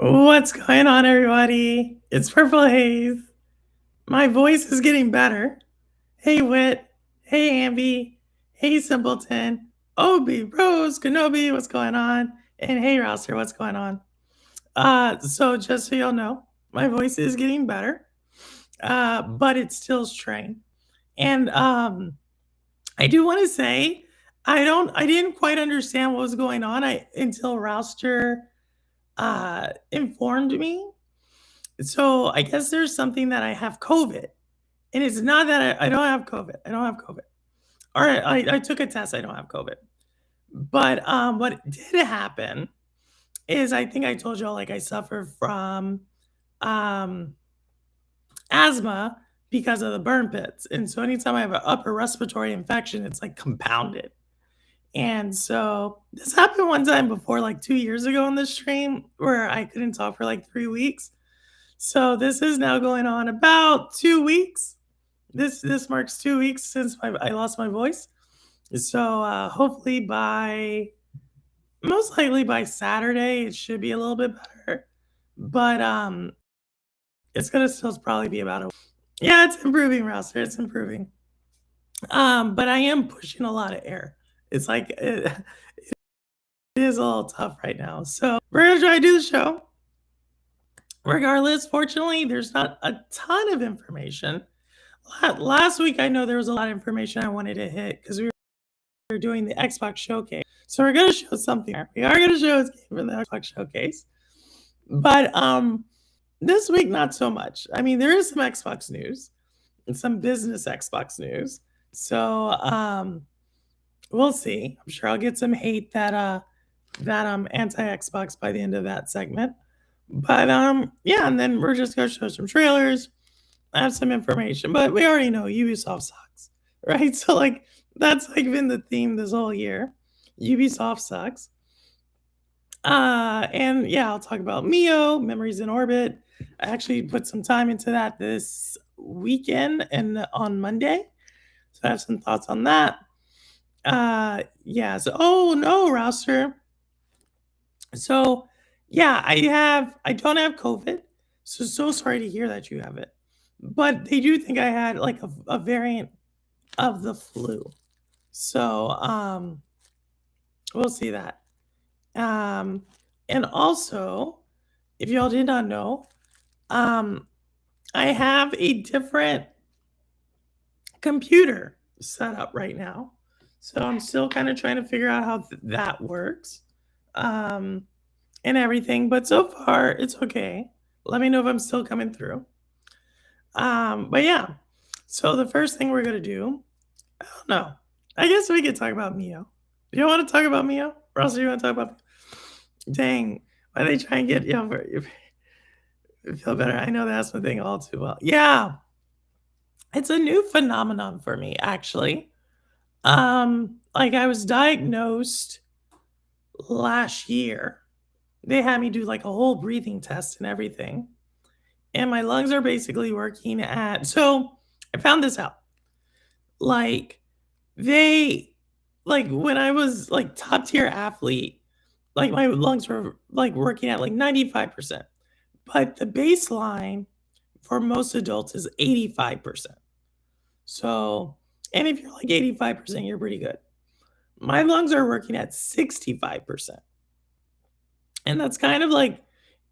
What's going on, everybody? It's Purple Haze. My voice is getting better. Hey, Wit. Hey, Amby. Hey, Simpleton. Obi, Rose, Kenobi, what's going on? And hey, Rouster, what's going on? So just so y'all know, my voice is getting better, but it's still strained. And I do want to say, I didn't quite understand what was going on until Rouster informed me. So I guess there's something that I have COVID, and it's not that I don't have COVID. I don't have COVID. All right, I took a test. I don't have COVID. But what did happen is I think I told y'all like I suffer from um, asthma because of the burn pits, and so anytime I have an upper respiratory infection, it's like compounded. And so this happened one time before, like 2 years ago on this stream, where I couldn't talk for like 3 weeks. So this is now going on about 2 weeks. This marks 2 weeks since I lost my voice. So hopefully most likely by Saturday it should be a little bit better. But it's gonna still probably be about a yeah, it's improving, Rouster. It's improving. But I am pushing a lot of air. It's like it is a little tough right now. So we're gonna try to do the show. Regardless, fortunately, there's not a ton of information. Last week, I know there was a lot of information I wanted to hit because we were doing the Xbox showcase. So we're gonna show something there. We are gonna show a game from the Xbox showcase. But this week not so much. I mean, there is some Xbox news and some business Xbox news. So we'll see. I'm sure I'll get some hate that anti-Xbox by the end of that segment. But yeah, and then we're just gonna show some trailers, have some information. But we already know Ubisoft sucks, right? So like that's like been the theme this whole year. Ubisoft sucks. And yeah, I'll talk about Mio, Memories in Orbit. I actually put some time into that this weekend and on Monday. So I have some thoughts on that. Yeah, so oh no, Rouster. So yeah, I don't have COVID. So sorry to hear that you have it. But they do think I had like a variant of the flu. So we'll see that. Um and also, if y'all did not know, um I have a different computer set up right now. So I'm still kind of trying to figure out how that works. Um and everything, but so far it's okay. Let me know if I'm still coming through. But yeah. So the first thing we're gonna do, I don't know. I guess we could talk about Mio. Do you want to talk about Mio? Or else do you want to talk about dang, why they try and get you over you feel better? I know that's the thing all too well. Yeah, it's a new phenomenon for me, actually. Like I was diagnosed last year. They had me do like a whole breathing test and everything. And my lungs are basically working at so I found this out. Like they like when I was like top tier athlete, like my lungs were like working at like 95%. But the baseline for most adults is 85%. So, and if you're like 85%, you're pretty good. My lungs are working at 65%. And that's kind of like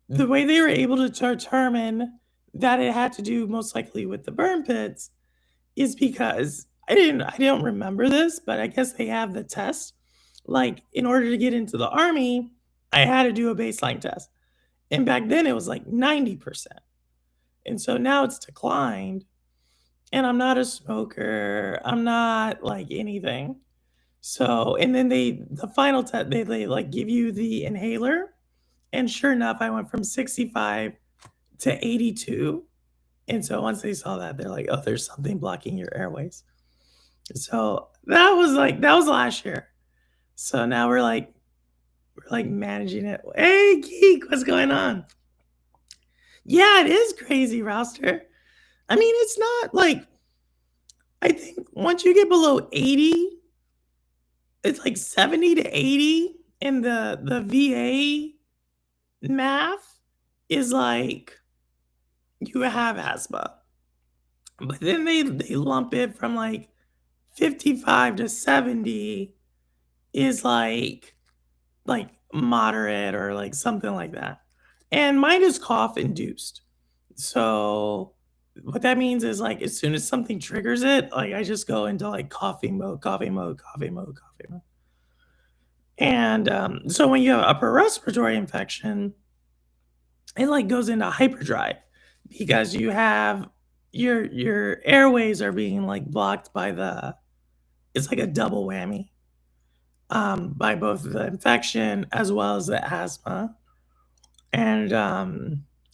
the way they were able to determine that it had to do most likely with the burn pits is because I don't remember this, but I guess they have the test. Like in order to get into the army, I had to do a baseline test. And back then it was like 90%. And so now it's declined. And I'm not a smoker. I'm not like anything. So, and then the final test, they like give you the inhaler. And sure enough, I went from 65 to 82. And so once they saw that, they're like, oh, there's something blocking your airways. So that was last year. So now we're like managing it. Hey Geek, what's going on? Yeah, it is crazy, Roster. I mean, it's not like I think once you get below 80, it's like 70 to 80 in the VA math. is like you have asthma, but then they lump it from like 55 to 70 is like moderate or like something like that. And mine is cough induced. So what that means is like as soon as something triggers it, like I just go into like coughing mode, coughing mode, coughing mode, coughing mode. And so when you have upper respiratory infection, it like goes into hyperdrive because you have your airways are being like blocked by the it's like a double whammy by both the infection as well as the asthma. And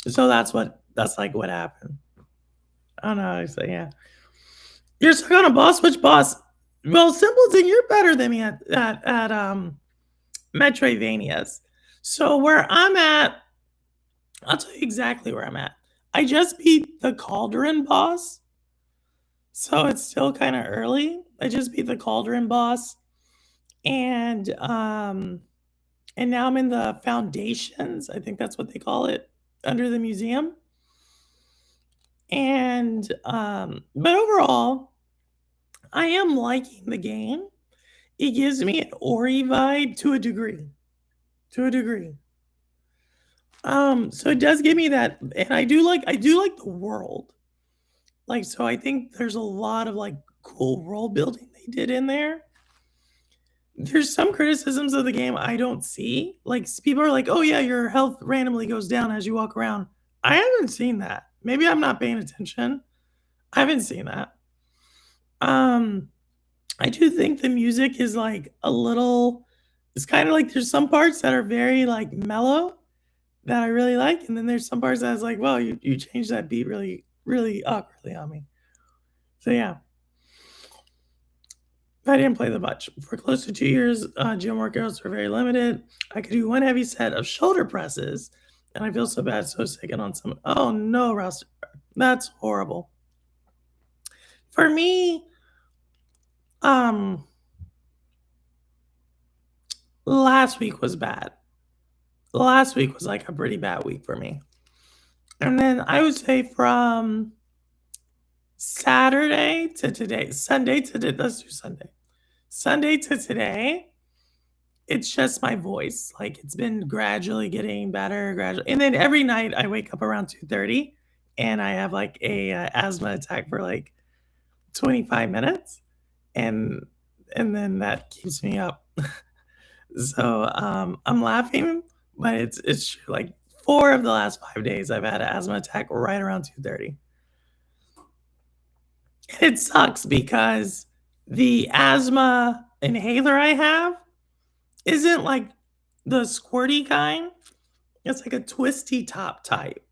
so that's like what happened. I don't know. So yeah, you're stuck on a boss. Which boss? Well, Simpleton, you're better than me at Metroidvanias. So where I'm at, I'll tell you exactly where I'm at. I just beat the Cauldron boss, so it's still kind of early. I just beat the Cauldron boss, and now I'm in the foundations. I think that's what they call it under the museum. And but overall, I am liking the game. It gives me an Ori vibe to a degree. To a degree. So it does give me that, and I do like the world. Like, so I think there's a lot of like cool world building they did in there. There's some criticisms of the game I don't see. Like people are like, "Oh yeah, your health randomly goes down as you walk around." I haven't seen that. Maybe I'm not paying attention. I haven't seen that. Um, I do think the music is like a little. It's kind of like there's some parts that are very like mellow that I really like, and then there's some parts that's like, "Well, you changed that beat really really awkwardly on me." So yeah, I didn't play the much. For close to 2 years, gym workouts were very limited. I could do one heavy set of shoulder presses, and I feel so bad, so sick, and on some. Oh no, Ross, that's horrible. For me, um, last week was bad. Last week was like a pretty bad week for me, and then I would say from Saturday to today, Sunday to today. Let's do Sunday. Sunday to today, it's just my voice. Like it's been gradually getting better, gradually. And then every night I wake up around 2:30 and I have like a asthma attack for like 25 minutes and then that keeps me up. So I'm laughing, but it's true. Like 4 of the last 5 days I've had an asthma attack right around 2:30. It sucks because the asthma inhaler I have isn't like the squirty kind. It's like a twisty top type.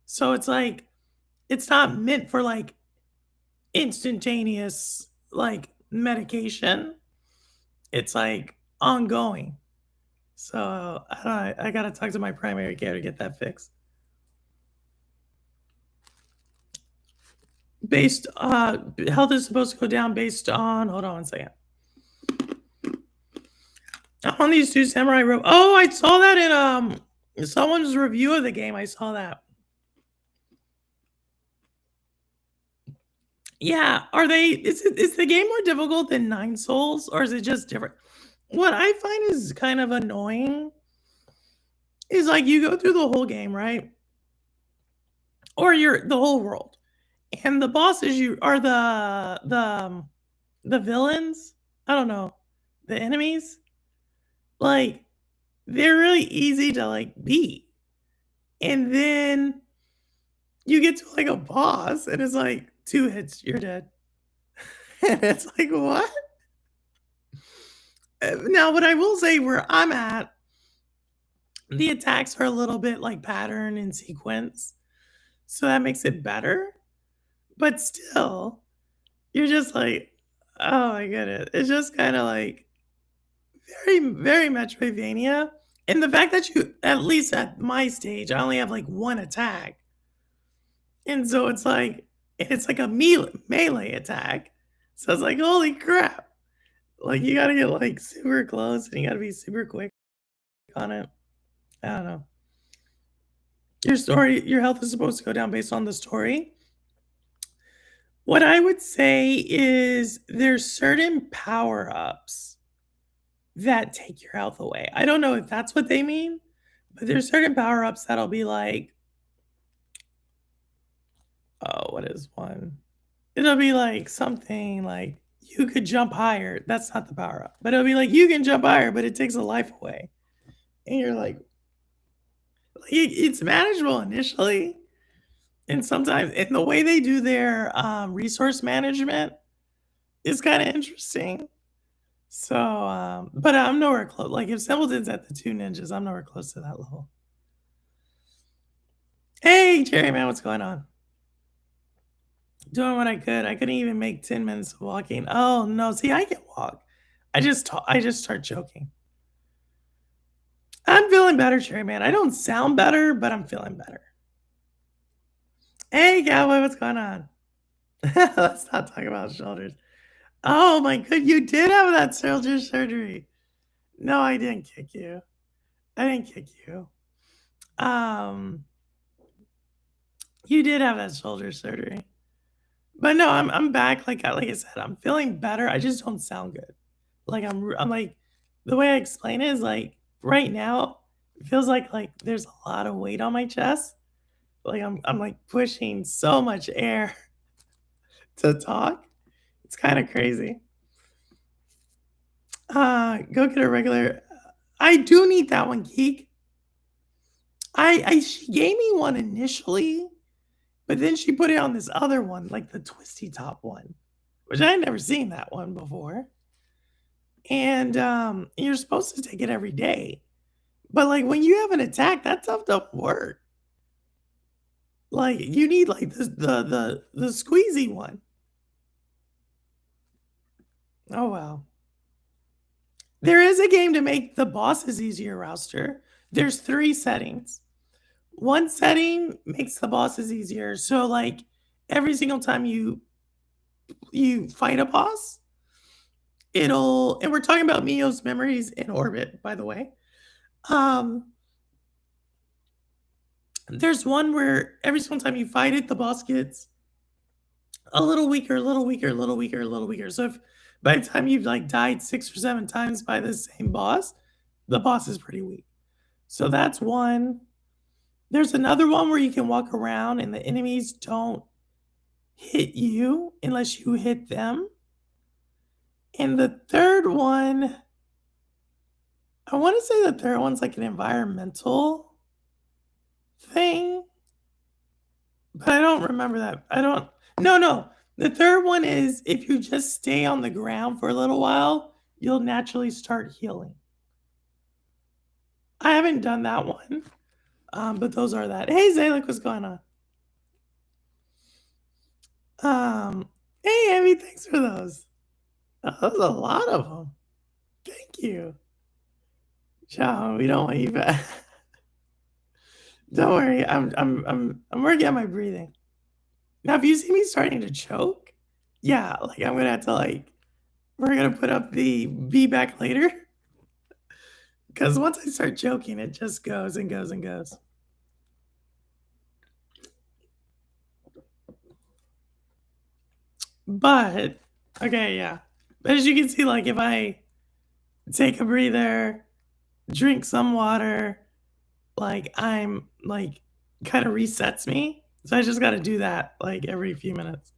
So it's like it's not meant for like instantaneous like medication. It's like ongoing. So I don't know, I gotta talk to my primary care to get that fixed. Based health is supposed to go down based on hold on one second. On these two samurai rope. Oh, I saw that in someone's review of the game. I saw that. Yeah, are they is the game more difficult than Nine Souls or is it just different? What I find is kind of annoying is like you go through the whole game, right? Or you're the whole world. And the bosses you are the villains. I don't know. The enemies, like they're really easy to like beat. And then you get to like a boss and it's like 2 hits, you're dead. And it's like, what? Now, what I will say where I'm at, the attacks are a little bit like pattern and sequence. So that makes it better. But still, you're just like, oh my goodness. It's just kind of like very, very Metroidvania. And the fact that you, at least at my stage, I only have like one attack. And so it's like a melee attack. So it's like, holy crap. Like you gotta get like super close and you gotta be super quick on it. I don't know. Your health is supposed to go down based on the story. What I would say is there's certain power-ups that take your health away. I don't know if that's what they mean, but there's certain power-ups that'll be like, oh, what is one? It'll be like something like you could jump higher. That's not the power-up, but it'll be like you can jump higher, but it takes a life away. And you're like it's manageable initially. And sometimes, and the way they do their resource management is kind of interesting. So, but I'm nowhere close. Like if Simpleton's at the 2 ninjas, I'm nowhere close to that level. Hey, Jerry, man, what's going on? Doing what I could. I couldn't even make 10 minutes of walking. Oh no, see, I can walk. I just start joking. I'm feeling better, Cherry Man. I don't sound better, but I'm feeling better. Hey, Cowboy, what's going on? Let's not talk about shoulders. Oh my god, you did have that shoulder surgery. No, I didn't kick you. I didn't kick you. You did have that shoulder surgery. But no, I'm back. Like I said, I'm feeling better. I just don't sound good. Like I'm like the way I explain it is like right now it feels like there's a lot of weight on my chest. Like I'm like pushing so much air to talk. It's kind of crazy. Go get a regular. I do need that one, Geek. She gave me one initially, but then she put it on this other one, like the twisty top one, which I had never seen that one before. And you're supposed to take it every day. But like when you have an attack, that stuff doesn't work. Like you need like the squeezy one. Oh wow. There is a game to make the bosses easier, Rouster. There's 3 settings. One setting makes the bosses easier. So like every single time you fight a boss, it'll, and we're talking about Mio's Memories in Orbit, by the way. There's one where every single time you fight it, the boss gets a little weaker, a little weaker, a little weaker, a little weaker. So if by the time you've like died 6 or 7 times by the same boss, the boss is pretty weak. So that's one. There's another one where you can walk around and the enemies don't hit you unless you hit them. And the third one, I want to say the third one's like an environmental thing, but I don't remember that. No. The third one is if you just stay on the ground for a little while, you'll naturally start healing. I haven't done that one, but those are that. Hey, Zalek, what's going on? Hey, Amy, thanks for those. Oh, that was a lot of them. Thank you. John, we don't want you back. Don't worry, I'm working on my breathing. Now, if you see me starting to choke, yeah, like I'm gonna have to like, we're gonna put up the be back later. Because once I start choking, it just goes and goes and goes. But okay, yeah. But as you can see, like if I take a breather, drink some water, like I'm like kind of resets me. So I just got to do that like every few minutes.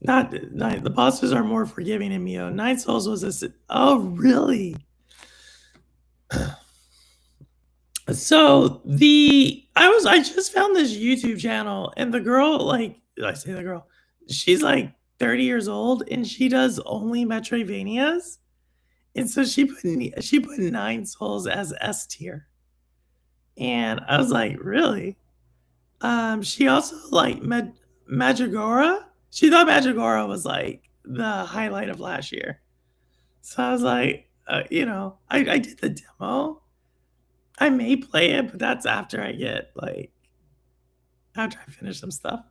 Not the bosses are more forgiving in Mio. Nine Souls was a oh really? So I just found this YouTube channel and the girl, like I say the girl, she's like 30 years old and she does only Metroidvanias. And so she put Nine Souls as S tier. And I was like, really? She also liked Magigora. She thought Magigora was like the highlight of last year. So I was like, I did the demo. I may play it, but that's after I get like after I finish some stuff.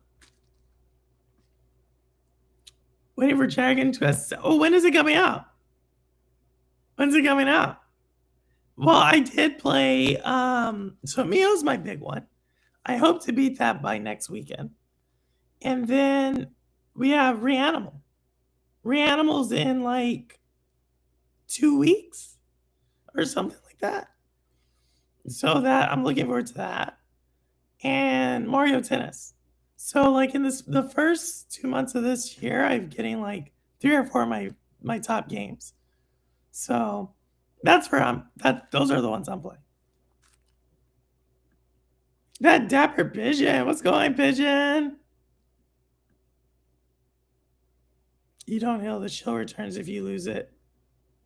Waiting for Dragon to oh, when is it coming out? When's it coming out? Well, I did play, so Mio's my big one. I hope to beat that by next weekend. And then we have Reanimal. Reanimal's in like 2 weeks or something like that. So that I'm looking forward to that. And Mario Tennis. So like in the first 2 months of this year, I'm getting like 3 or 4 of my top games. So that's where those are the ones I'm playing. That Dapper Pigeon. What's going, Pigeon? You don't heal. The shield returns if you lose it.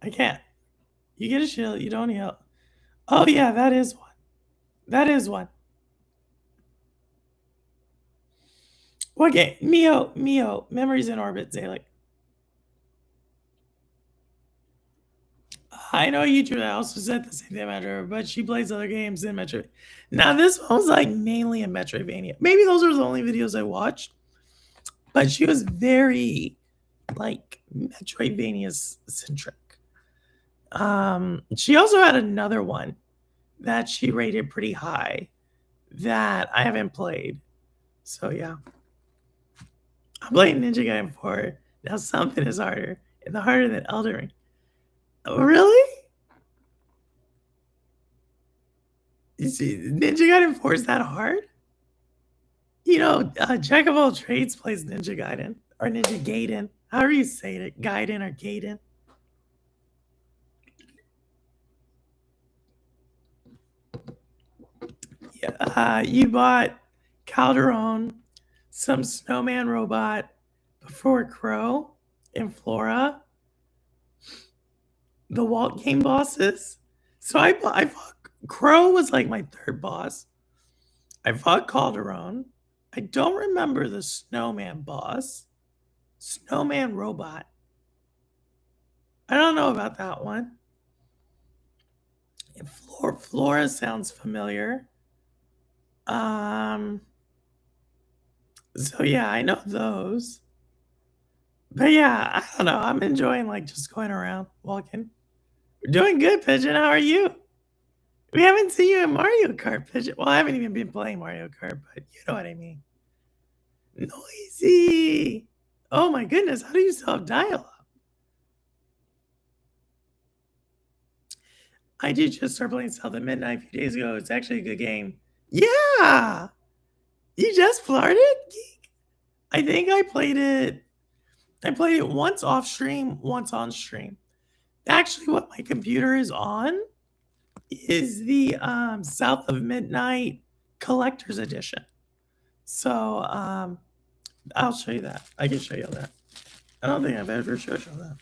I can't. You get a shield. You don't heal. Oh yeah, that is one. That is one. What game? Mio. Memories in Orbit, Zalik. I know you two also said the same thing about her, but she plays other games in Metroid. Now this one was like mainly in Metroidvania. Maybe those are the only videos I watched, but she was very like Metroidvania centric. She also had another one that she rated pretty high that I haven't played. So yeah. I'm playing Ninja Gaiden 4. Now something is harder. And the harder than Elden Ring. Oh, really? You see, Ninja Gaiden 4 is that hard? You know, Jack of all trades plays Ninja Gaiden or Ninja Gaiden. However you say it, Gaiden or Gaiden. Yeah, you bought Calderon, some snowman robot before Crow and Flora, the Walt game bosses. So I fought Crow was like my third boss. I fought Calderon. I don't remember the snowman boss. Snowman robot. I don't know about that one. And Flora sounds familiar. So yeah, I know those. But yeah, I don't know. I'm enjoying like just going around walking. We're doing good, Pigeon. How are you? We haven't seen you in Mario Kart, Pigeon. Well, I haven't even been playing Mario Kart, but you know what I mean. Noisy. Oh my goodness, how do you still have dial up? I did just start playing South at Midnight a few days ago. It's actually a good game. Yeah. You just started? Geek? I think I played it. I played it once off stream, once on stream. Actually, what my computer is on is the South of Midnight Collector's Edition. So I'll show you that. I can show you that. I don't think I've ever showed you that.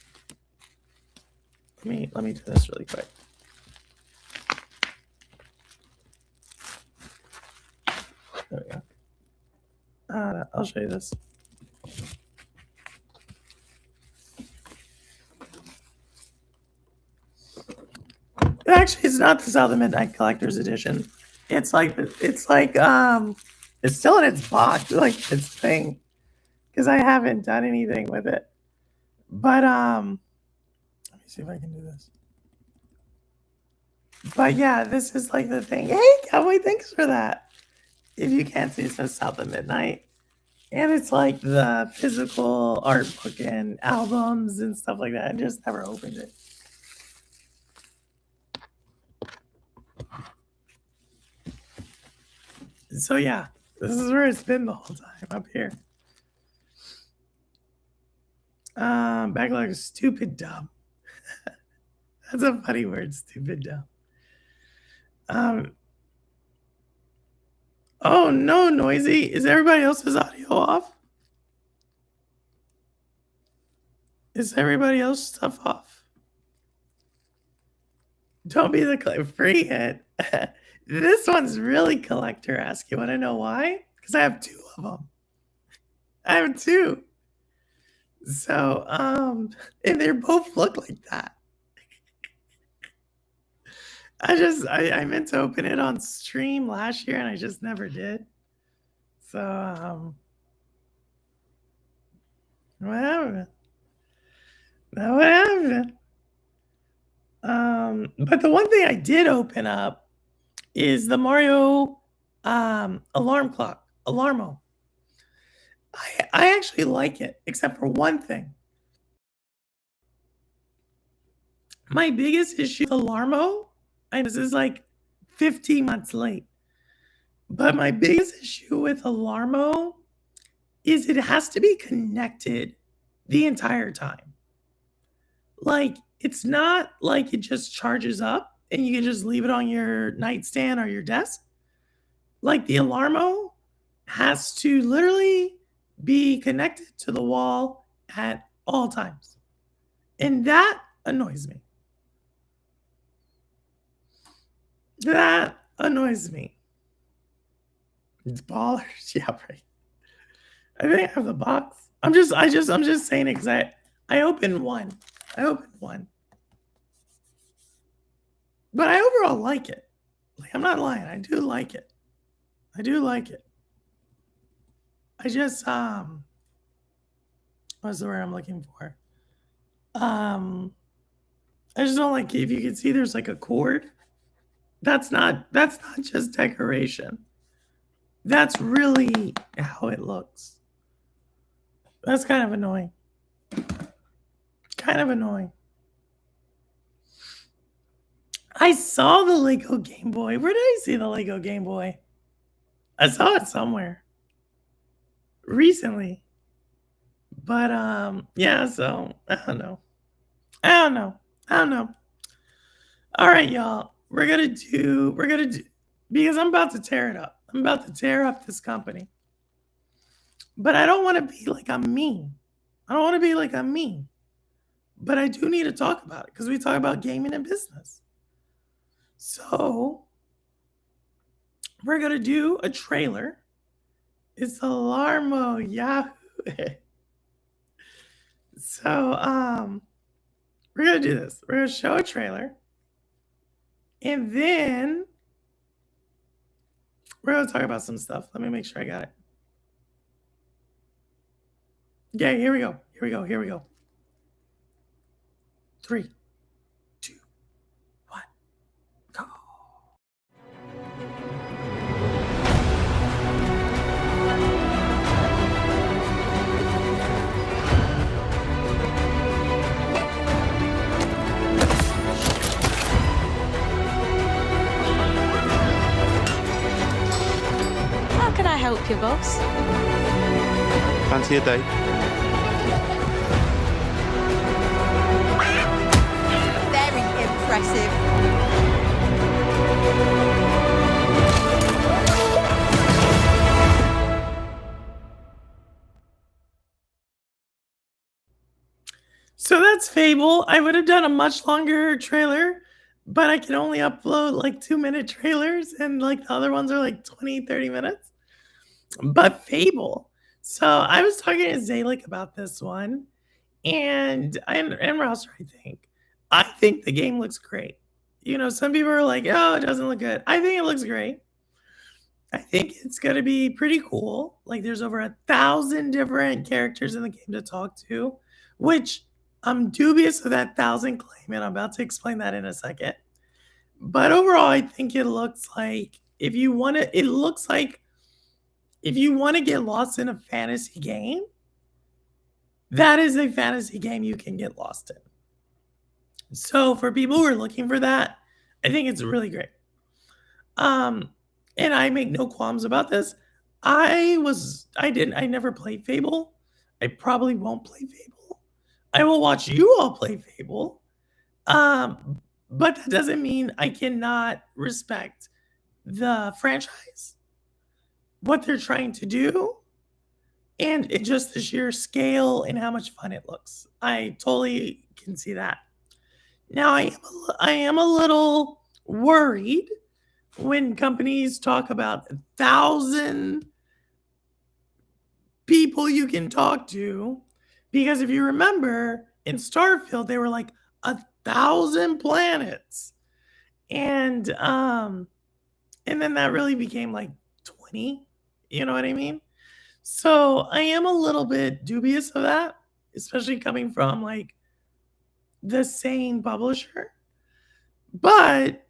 Let me do this really quick. There we go. I'll show you this. Actually, it's not the South of Midnight Collector's Edition. It's it's still in its box, like its thing, because I haven't done anything with it. But let me see if I can do this. But yeah, this is like the thing. Hey, Cowboy, thanks for that. If you can't see, it says South of Midnight. And it's like the physical art book and albums and stuff like that. I just never opened it. So yeah, this is where it's been the whole time up here. Backlog is stupid dumb. That's a funny word, stupid dumb. Oh no, noisy. Is everybody else's audio off? Is everybody else's stuff off? Don't be the free hit. This one's really collector-esque. You want to know why? Because I have 2 of them. I have 2. So, and they both look like that. I meant to open it on stream last year and I just never did. So, what happened? What happened? But the one thing I did open up is the Mario alarm clock, Alarmo. I actually like it, except for one thing. My biggest issue with Alarmo, and this is like 15 months late, but my biggest issue with Alarmo is it has to be connected the entire time. Like, it's not like it just charges up and you can just leave it on your nightstand or your desk. Like, the Alarmo has to literally be connected to the wall at all times. And that annoys me. That annoys me. It's ballers. Yeah, right. I think I have the box. I'm just saying it because I opened one. I opened one. But I overall like it. Like, I'm not lying. I do like it. I do like it. I just what's the word I'm looking for? I just don't like, if you can see there's like a cord. That's not just decoration. That's really how it looks. That's kind of annoying. Kind of annoying. I saw the Lego Game Boy. Where did I see the Lego Game Boy? I saw it somewhere recently. But yeah, so I don't know. All right, y'all. We're gonna do because I'm about to tear it up. I'm about to tear up this company. But I don't want to be like I'm mean. I don't want to be like I'm mean. But I do need to talk about it because we talk about gaming and business. So we're gonna do a trailer. It's Alarmo Yahoo. So we're gonna do this. We're gonna show a trailer. And then we're gonna talk about some stuff. Let me make sure I got it. Yeah, here we go. Here we go. Here we go. 3, 2, 1, go. How can I help you, boss? Fancy a date? Very impressive. So that's Fable. I would have done a much longer trailer, but I can only upload like 2-minute trailers, and like the other ones are like 20, 30 minutes. But Fable. So I was talking to Zalik about this one, and Rouser, I think the game looks great. You know, some people are like, oh, it doesn't look good. I think it looks great. I think it's gonna be pretty cool. Like, there's over 1,000 different characters in the game to talk to, which I'm dubious of that 1,000 claim, and I'm about to explain that in a second. But overall, I think it looks like if you want to, it looks like if you want to get lost in a fantasy game, that is a fantasy game you can get lost in. So for people who are looking for that, I think it's really great. And I make no qualms about this. I never played Fable. I probably won't play Fable. I will watch you all play Fable. But that doesn't mean I cannot respect the franchise, what they're trying to do, and just the sheer scale and how much fun it looks. I totally can see that. Now I am a little worried when companies talk about 1,000 people you can talk to, because if you remember in Starfield, they were like 1,000 planets. And then that really became like 20. You know what I mean? So I am a little bit dubious of that, especially coming from like the same publisher. But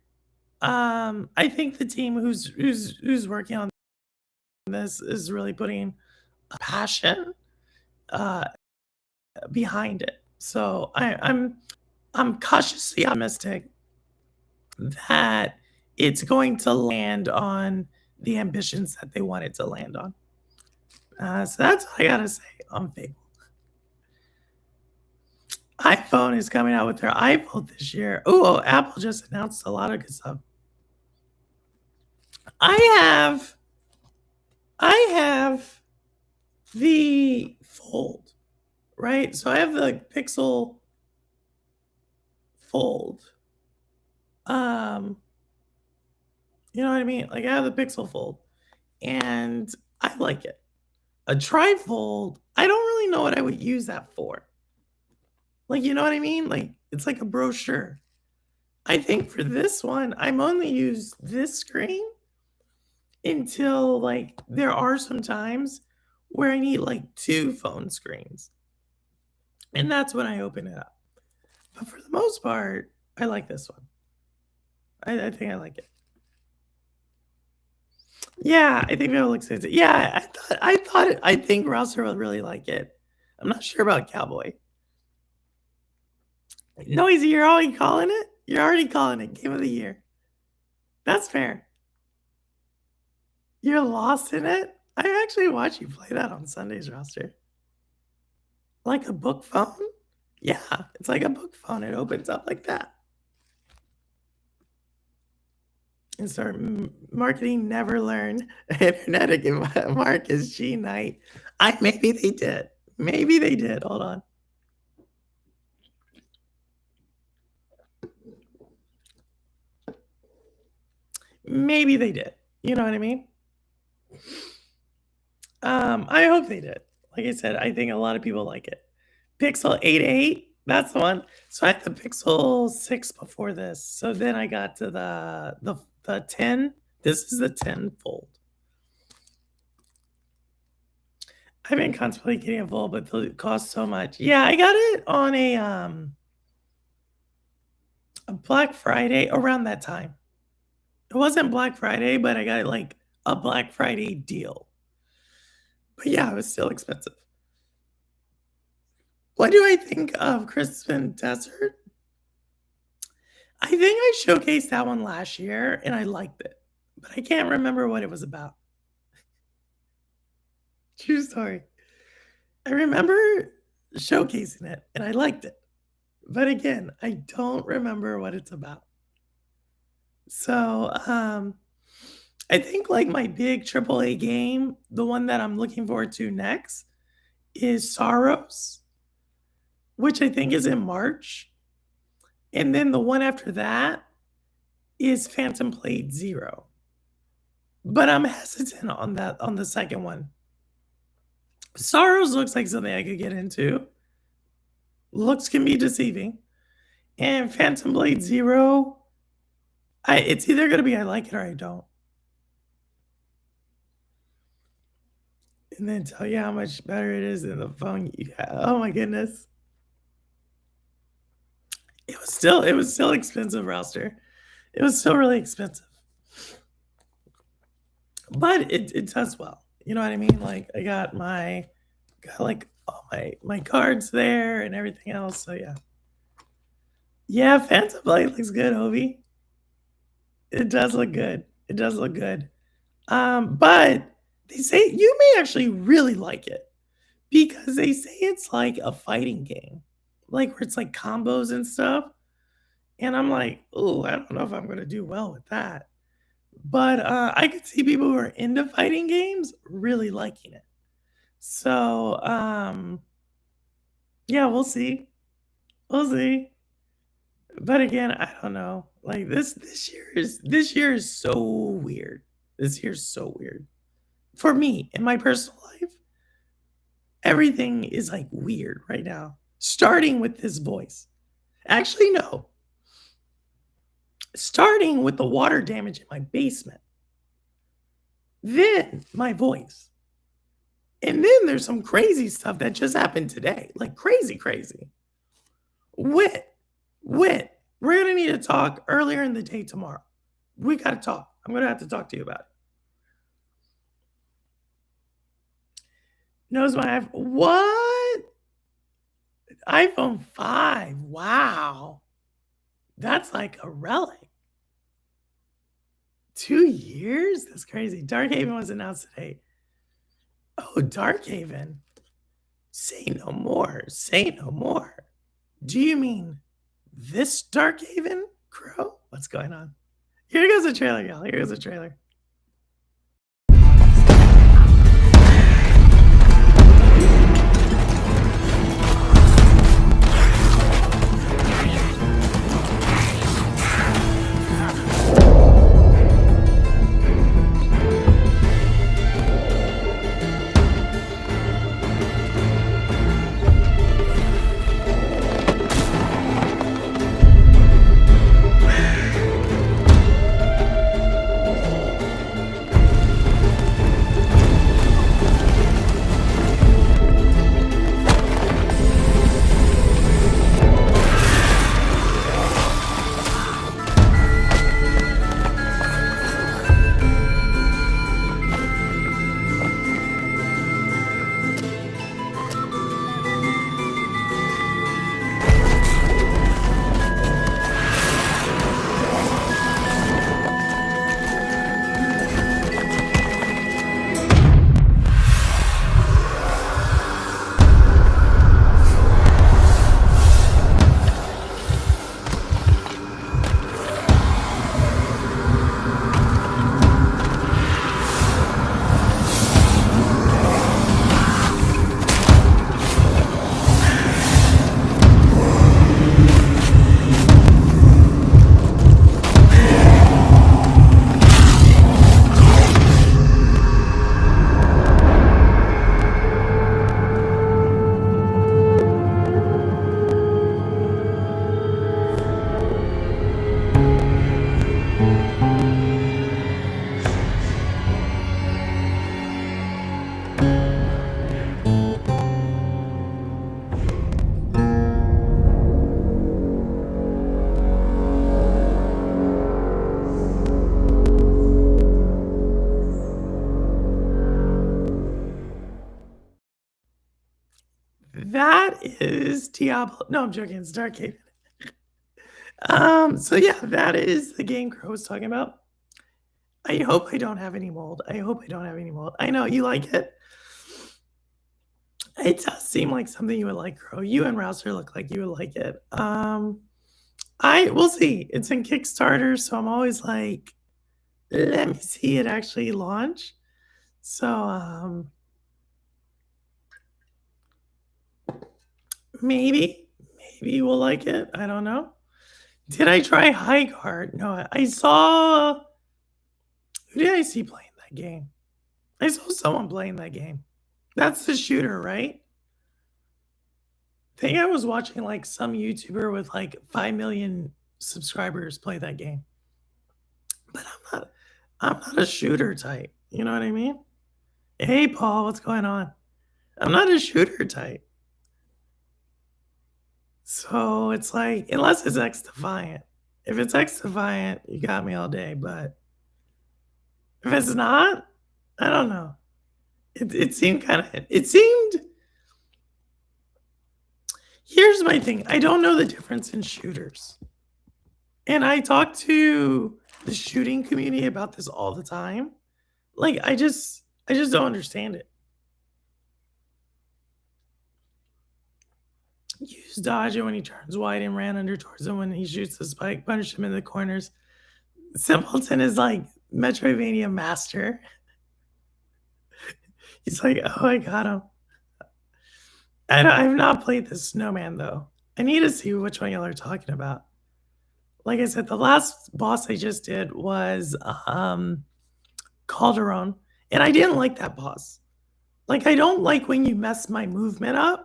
I think the team who's working on this is really putting a passion uh, behind it. So I'm cautiously optimistic that it's going to land on the ambitions that they want it to land on. So that's all I gotta say on Fable. iPhone is coming out with their iPhone this year. Oh, Apple just announced a lot of good stuff. I have the Fold, right? So I have the Pixel Fold. You know what I mean? Like I have the Pixel Fold, and I like it. A trifold, I don't really know what I would use that for. Like, you know what I mean? Like it's like a brochure. I think for this one, I'm only use this screen until like there are some times where I need like two phone screens. And that's when I open it up. But for the most part, I like this one. I think I like it. Yeah, I think people look sensitive. Yeah, I think Rouser will really like it. I'm not sure about Cowboy. Noisy, you're already calling it? You're already calling it game of the year. That's fair. You're lost in it? I actually watch you play that on Sunday's roster. Like a book phone? Yeah, it's like a book phone. It opens up like that. And start marketing never learn internet again. Marcus G Knight. Maybe they did. Maybe they did. Hold on. Maybe they did. You know what I mean? I hope they did. Like I said, I think a lot of people like it. Pixel 8a, that's the one. So I had the Pixel 6 before this. So then I got to the 10. This is the 10 Fold. I've been contemplating getting a Fold, but it costs so much. Yeah, I got it on a Black Friday around that time. It wasn't Black Friday, but I got it like a Black Friday deal. But yeah, it was still expensive. What do I think of Crispin Desert? I think I showcased that one last year and I liked it, but I can't remember what it was about. True story. I remember showcasing it and I liked it. But again, I don't remember what it's about. So, I think like my big AAA game, the one that I'm looking forward to next is Sorrows, which I think is in March. And then the one after that is Phantom Blade Zero. But I'm hesitant on that on the second one. Sorrows looks like something I could get into. Looks can be deceiving. And Phantom Blade Zero, it's either gonna be I like it or I don't. And then tell you how much better it is than the phone you have. Oh my goodness. It was still expensive roster. It was still really expensive. But it does well. You know what I mean? Like I got like all my cards there and everything else. So yeah. Yeah, Phantom Blade looks good, Obi. It does look good. It does look good. But they say you may actually really like it because they say it's like a fighting game, like where it's like combos and stuff. And I'm like, oh, I don't know if I'm gonna do well with that. But I could see people who are into fighting games really liking it. So yeah, we'll see. We'll see. But again, I don't know. Like this year is so weird. This year's so weird. For me, in my personal life, everything is like weird right now. Starting with this voice. Actually, no. Starting with the water damage in my basement. Then my voice. And then there's some crazy stuff that just happened today. Like crazy, crazy. Wit. We're gonna need to talk earlier in the day tomorrow. We gotta talk. I'm gonna have to talk to you about it. Knows my iPhone. What? iPhone 5. Wow. That's like a relic. 2 years? That's crazy. Darkhaven was announced today. Oh, Darkhaven. Say no more. Say no more. Do you mean this Darkhaven, Crow? What's going on? Here goes a trailer, y'all. Here goes a trailer. That is Diablo. No, I'm joking. It's Darkhaven. So yeah, that is the game Crow was talking about. I hope I don't have any mold. I hope I don't have any mold. I know you like it. It does seem like something you would like, Crow. You and Rouser look like you would like it. We'll see. It's in Kickstarter, so I'm always like, let me see it actually launch. So maybe we'll like it. I don't know. Did I try High Guard? No, I saw. Who did I see playing that game? I saw someone playing that game. That's the shooter, right? I think I was watching like some YouTuber with like 5 million subscribers play that game. But I'm not a shooter type. You know what I mean? Hey Paul, what's going on? I'm not a shooter type. So it's like, unless it's X Defiant. If it's X Defiant, you got me all day. But if it's not, I don't know. It seemed here's my thing. I don't know the difference in shooters. And I talk to the shooting community about this all the time. Like I just don't understand it. Use dodge it when he turns wide and ran under towards him when he shoots the spike, punish him in the corners. Simpleton is like Metroidvania master. He's like, oh, I got him. I've not played the Snowman though. I need to see which one y'all are talking about. Like I said, the last boss I just did was Calderon, and I didn't like that boss. Like I don't like when you mess my movement up.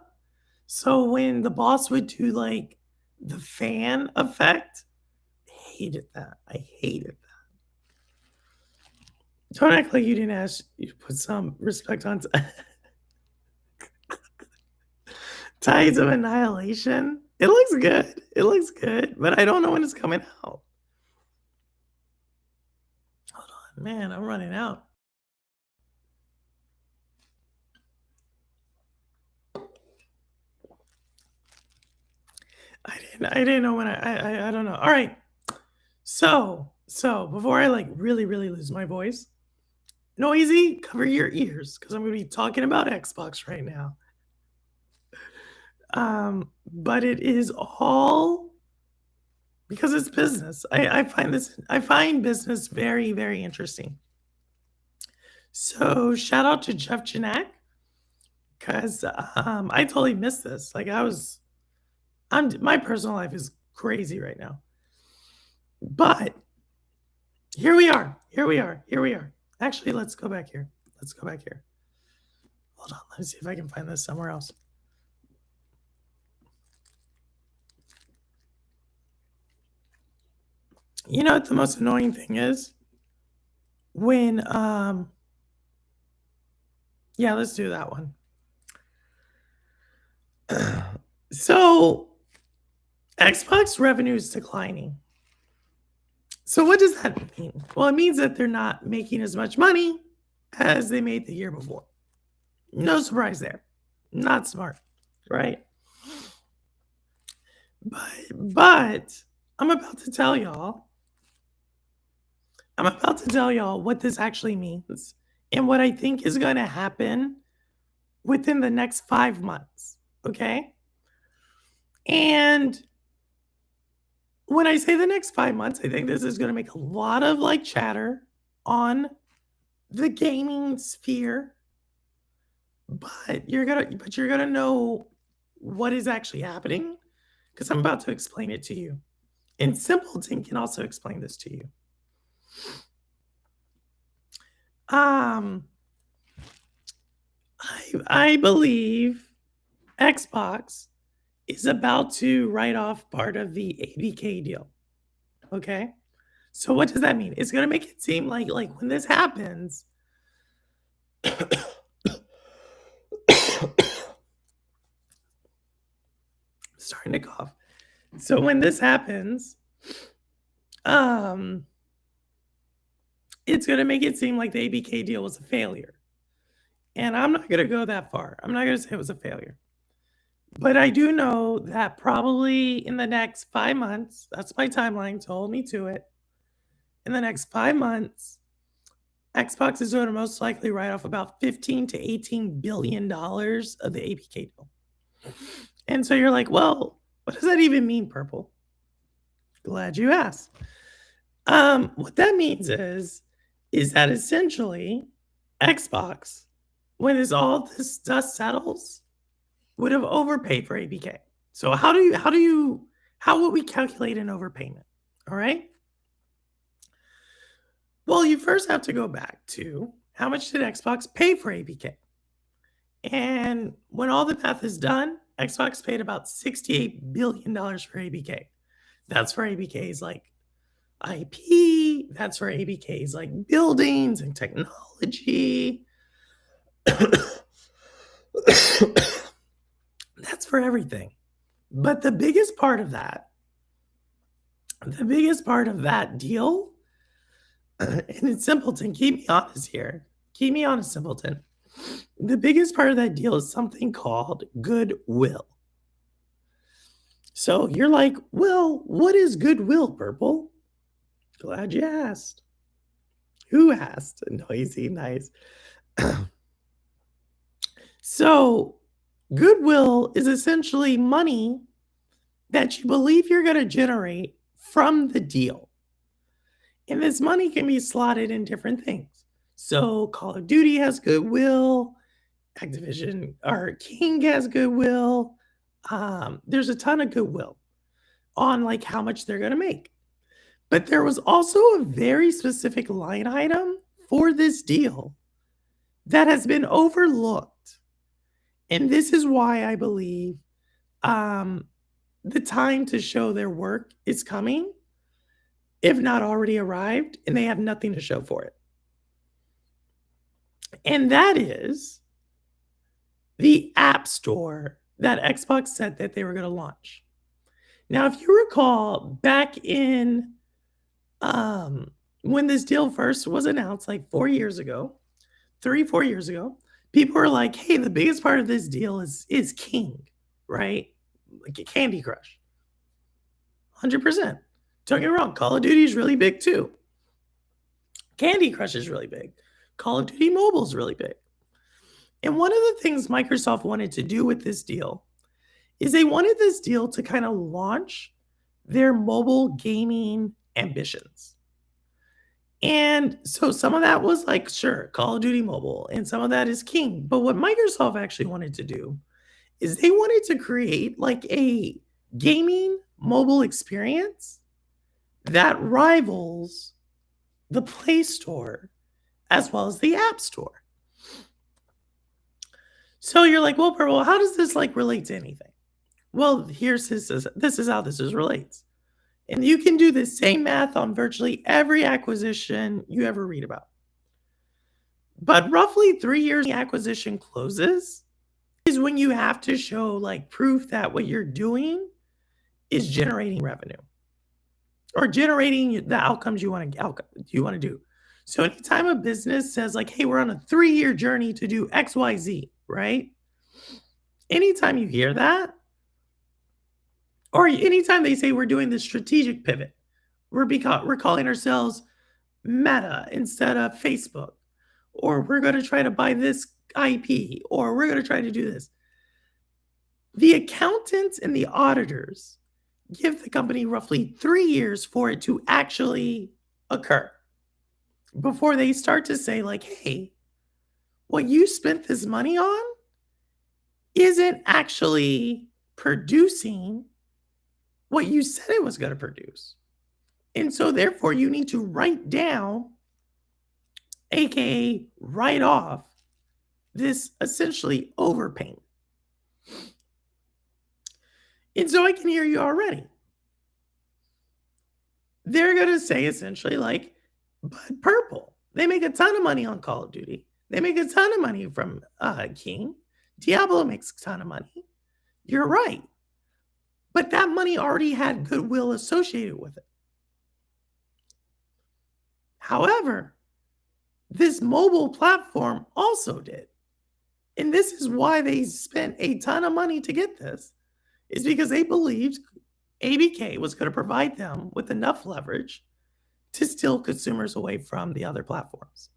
So when the boss would do like the fan effect, I hated that. I hated that. Don't act like you didn't ask. You put some respect on Tides of Annihilation. It looks good. It looks good, but I don't know when it's coming out. Hold on, man, I'm running out. I didn't know when I don't know. All right. So before I like really lose my voice, Noisy, cover your ears because I'm gonna be talking about Xbox right now. But it is all because it's business. I find business very interesting. So shout out to Jeff Janak because I totally missed this. Like my personal life is crazy right now. But here we are. Actually, let's go back here. Hold on, let me see if I can find this somewhere else. You know what the most annoying thing is? When yeah, let's do that one. So Xbox revenue is declining. So what does that mean? Well, it means that they're not making as much money as they made the year before. No surprise there. Not smart, right? But I'm about to tell y'all what this actually means and what I think is going to happen within the next 5 months, okay? And when I say the next 5 months, I think this is going to make a lot of like chatter on the gaming sphere. But you're going to know what is actually happening because I'm about to explain it to you. And Simpleton can also explain this to you. I believe Xbox is about to write off part of the ABK deal. Okay? So what does that mean? It's going to make it seem like when this happens starting to cough. So when this happens, it's going to make it seem like the ABK deal was a failure. And I'm not going to go that far. I'm not going to say it was a failure. But I do know that probably in the next 5 months, that's my timeline, so hold me to it. In the next 5 months, Xbox is going to most likely write off about $15 to $18 billion of the ABK deal. And so you're like, well, what does that even mean, Purple? Glad you asked. What that means is that essentially Xbox, when all this dust settles, would have overpaid for ABK. So how would we calculate an overpayment? All right. Well, you first have to go back to how much did Xbox pay for ABK? And when all the math is done, Xbox paid about $68 billion for ABK. That's for ABK's like IP. That's for ABK's like buildings and technology. That's for everything. But the biggest part of that deal, and it's Simpleton, keep me honest here. Keep me honest, Simpleton. The biggest part of that deal is something called goodwill. So you're like, well, what is goodwill, Purple? Glad you asked. Who asked? Noisy, nice. So goodwill is essentially money that you believe you're going to generate from the deal. And this money can be slotted in different things. So Call of Duty has goodwill, Activision or King has goodwill. There's a ton of goodwill on like how much they're going to make. But there was also a very specific line item for this deal that has been overlooked. And this is why I believe the time to show their work is coming, if not already arrived, and they have nothing to show for it. And that is the App Store that Xbox said that they were going to launch. Now, if you recall, back in when this deal first was announced, like 4 years ago, 3, 4 years ago, people were like, "Hey, the biggest part of this deal is King, right? Like Candy Crush, 100%. Don't get me wrong, Call of Duty is really big too. Candy Crush is really big. Call of Duty Mobile is really big. And one of the things Microsoft wanted to do with this deal is they wanted this deal to kind of launch their mobile gaming ambitions. And so some of that was like, sure, Call of Duty Mobile, and some of that is King. But what Microsoft actually wanted to do is they wanted to create like a gaming mobile experience that rivals the Play Store as well as the App Store. So you're like, well, Purple, how does this like relate to anything? Well, this is how this relates. And you can do the same math on virtually every acquisition you ever read about. But roughly 3 years the acquisition closes is when you have to show like proof that what you're doing is generating revenue or generating the outcomes you want to do. So anytime a business says like, hey, we're on a 3-year journey to do XYZ, right? Anytime you hear that, or anytime they say we're doing this strategic pivot, we're calling ourselves Meta instead of Facebook, or we're going to try to buy this IP, or we're going to try to do this. The accountants and the auditors give the company roughly 3 years for it to actually occur before they start to say like, hey, what you spent this money on isn't actually producing what you said it was going to produce. And so therefore you need to write down, aka write off, this essentially overpayment. And so I can hear you already. They're going to say essentially like, but Purple, they make a ton of money on Call of Duty. They make a ton of money from King. Diablo makes a ton of money. You're right. But that money already had goodwill associated with it. However, this mobile platform also did. And this is why they spent a ton of money to get this, is because they believed ABK was going to provide them with enough leverage to steal consumers away from the other platforms.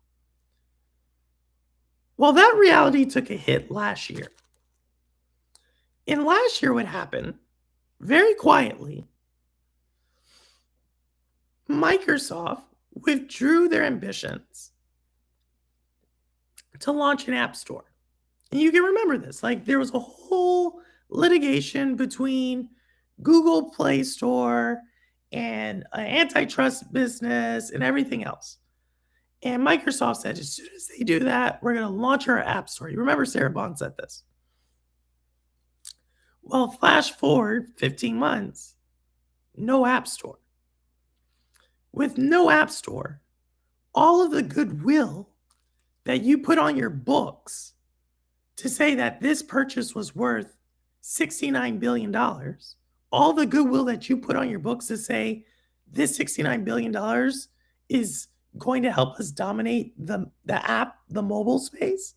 Well, that reality took a hit last year. And last year, what happened, very quietly, Microsoft withdrew their ambitions to launch an app store. And you can remember this. Like, there was a whole litigation between Google Play Store and an antitrust business and everything else. And Microsoft said, as soon as they do that, we're going to launch our app store. You remember Sarah Bond said this. Well, flash forward 15 months, no app store. With no app store, all of the goodwill that you put on your books to say that this purchase was worth $69 billion, all the goodwill that you put on your books to say this $69 billion is going to help us dominate the app, the mobile space.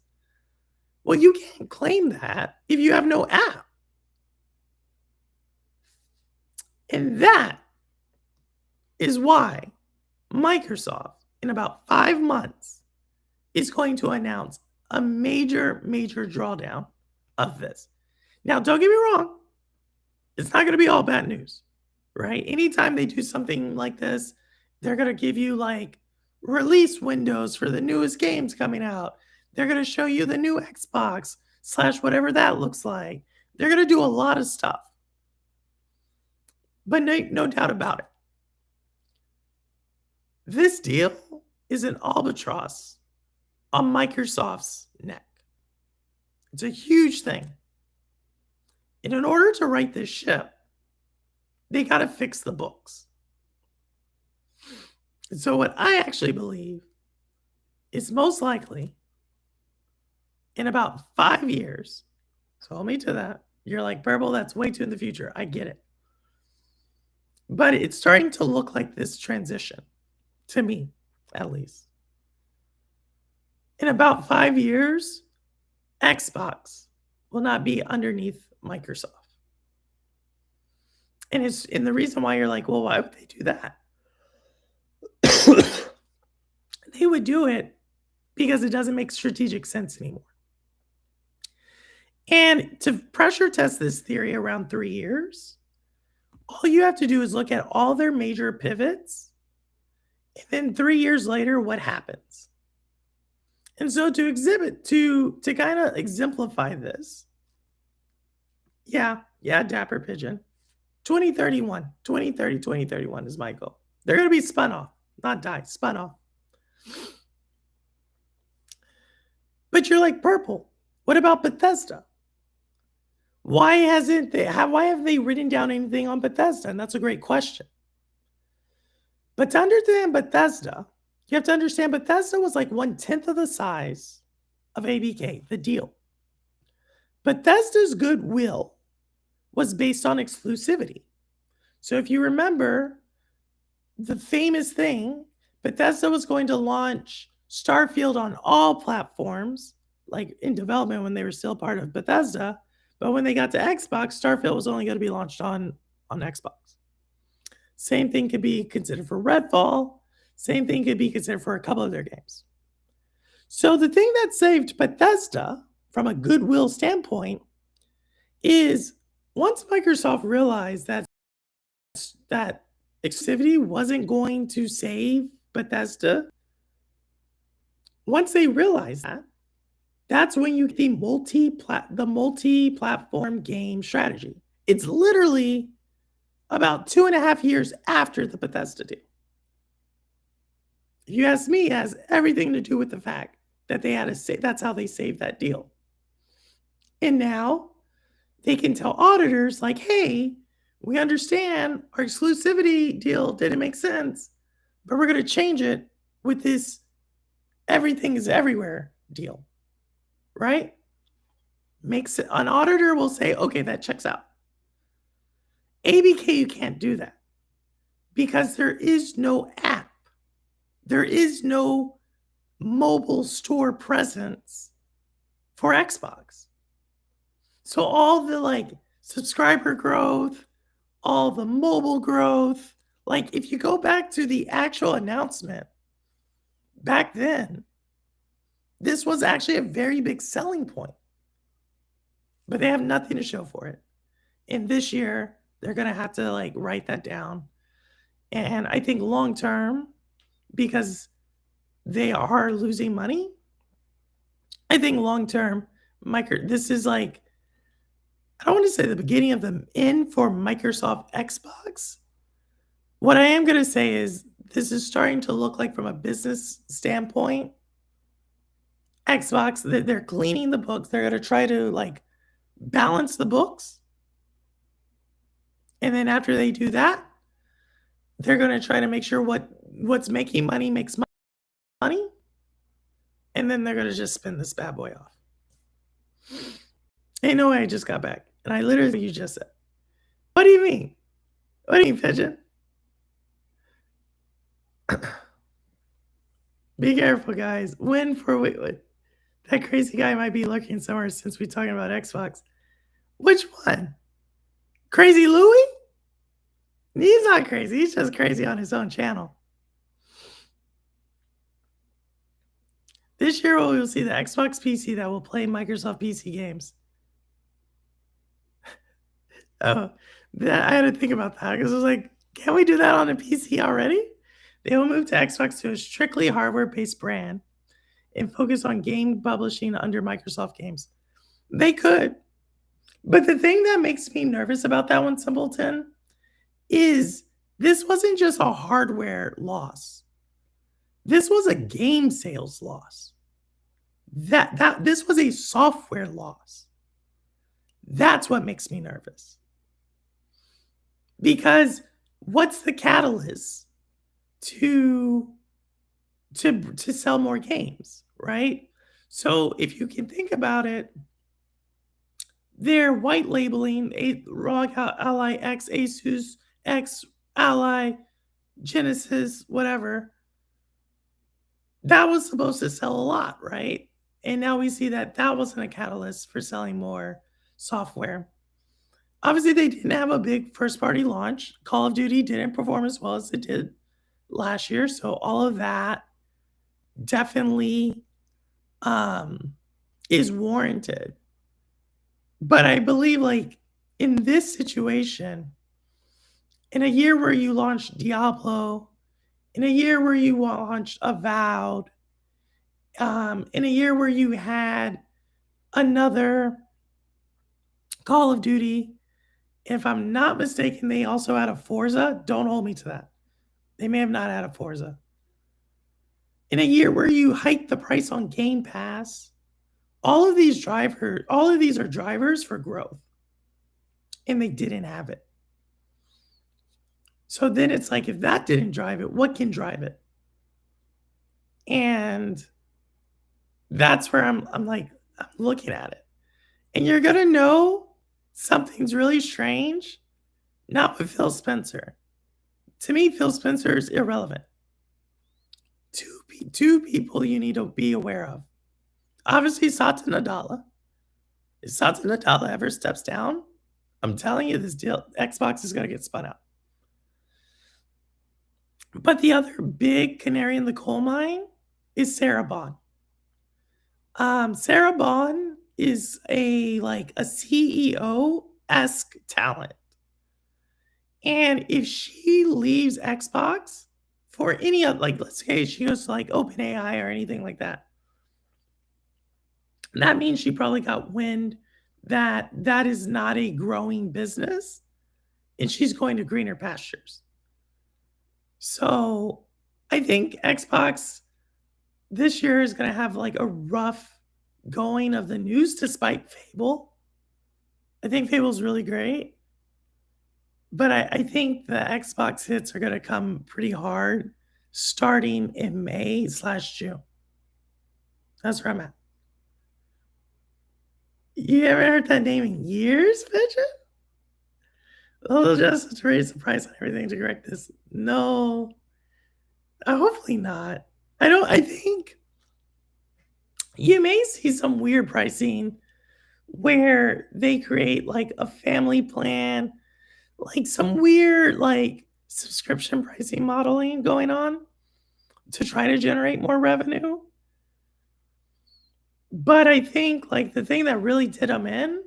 Well, you can't claim that if you have no app. And that is why Microsoft, in about 5 months, is going to announce a major, major drawdown of this. Now, don't get me wrong. It's not going to be all bad news, right? Anytime they do something like this, they're going to give you like release windows for the newest games coming out. They're going to show you the new Xbox / whatever that looks like. They're going to do a lot of stuff. But no doubt about it. This deal is an albatross on Microsoft's neck. It's a huge thing. And in order to right this ship, they got to fix the books. And so what I actually believe is most likely in about 5 years, so hold me to that. You're like, Purple, that's way too in the future. I get it. But it's starting to look like this transition, to me, at least. In about 5 years, Xbox will not be underneath Microsoft. And the reason why you're like, well, why would they do that? They would do it because it doesn't make strategic sense anymore. And to pressure test this theory around 3 years, all you have to do is look at all their major pivots, and then 3 years later, what happens? And so to kind of exemplify this, yeah, Dapper Pigeon, 2031 is my goal. They're going to be spun off, not die, spun off. But you're like, Purple, what about Bethesda? Why have they written down anything on Bethesda? And that's a great question. But to understand Bethesda, you have to understand Bethesda was like 1/10 of the size of ABK, the deal. Bethesda's goodwill was based on exclusivity. So if you remember the famous thing, Bethesda was going to launch Starfield on all platforms, like in development when they were still part of Bethesda. But when they got to Xbox, Starfield was only going to be launched on Xbox. Same thing could be considered for Redfall. Same thing could be considered for a couple of their games. So the thing that saved Bethesda from a goodwill standpoint is once Microsoft realized that exclusivity wasn't going to save Bethesda, once they realized that, that's when you get the multi-platform game strategy. It's literally about 2.5 years after the Bethesda deal. If you ask me, it has everything to do with the fact that they had to say that's how they saved that deal. And now they can tell auditors, like, hey, we understand our exclusivity deal didn't make sense, but we're going to change it with this everything is everywhere deal. Right? An auditor will say, okay, that checks out. ABK, you can't do that because there is no app. There is no mobile store presence for Xbox. So all the subscriber growth, all the mobile growth, if you go back to the actual announcement back then, this was actually a very big selling point. But they have nothing to show for it. And this year, they're going to have to write that down. And I think long term, because they are losing money, I think long term, this is I don't want to say the beginning of the end for Microsoft Xbox. What I am going to say is this is starting to look like, from a business standpoint, Xbox, they're cleaning the books. They're going to try to balance the books. And then after they do that, they're going to try to make sure what's making money makes money. And then they're going to just spin this bad boy off. Ain't no way I just got back. And I literally, you just said, what do you mean? What do you mean, Pigeon? Be careful, guys. Wait. That crazy guy might be lurking somewhere since we're talking about Xbox. Which one? Crazy Louie? He's not crazy. He's just crazy on his own channel. This year, we will see the Xbox PC that will play Microsoft PC games. I had to think about that because I was like, can't we do that on a PC already? They will move to Xbox to a strictly hardware-based brand and focus on game publishing under Microsoft games. They could. But the thing that makes me nervous about that one, Simpleton, is this wasn't just a hardware loss. This was a game sales loss. This was a software loss. That's what makes me nervous. Because what's the catalyst to sell more games, right? So if you can think about it, they're white labeling ROG Ally X, Asus X, Ally, Genesis, whatever, that was supposed to sell a lot, right? And now we see that that wasn't a catalyst for selling more software. Obviously, they didn't have a big first party launch. Call of Duty didn't perform as well as it did last year. So all of that definitely is warranted. But I believe, like, in this situation, in a year where you launched Diablo, in a year where you launched Avowed, in a year where you had another Call of Duty, if I'm not mistaken, they also had a Forza. Don't hold me to that. They may have not had a Forza. In a year where you hiked the price on Game Pass, all of these are drivers for growth. And they didn't have it. So then it's like, if that didn't drive it, what can drive it? And that's where I'm looking at it. And you're going to know something's really strange, not with Phil Spencer. To me, Phil Spencer is irrelevant. Two people you need to be aware of. Obviously, Satya Nadella. If Satya Nadella ever steps down, I'm telling you, this deal, Xbox is going to get spun out. But the other big canary in the coal mine is Sarah Bond. Sarah Bond is a CEO-esque talent. And if she leaves Xbox for any other, like, let's say she goes to like OpenAI or anything like that, that means she probably got wind that that is not a growing business and she's going to greener pastures. So I think Xbox this year is going to have like a rough going of the news despite Fable. I think Fable's really great. But I think the Xbox hits are going to come pretty hard starting in May/June. That's where I'm at. You haven't heard that name in years, Pigeon? Oh, just to raise the price on everything to correct this. No. Hopefully not. I think you may see some weird pricing where they create like a family plan, like some weird like subscription pricing modeling going on to try to generate more revenue. But I think like the thing that really did them in,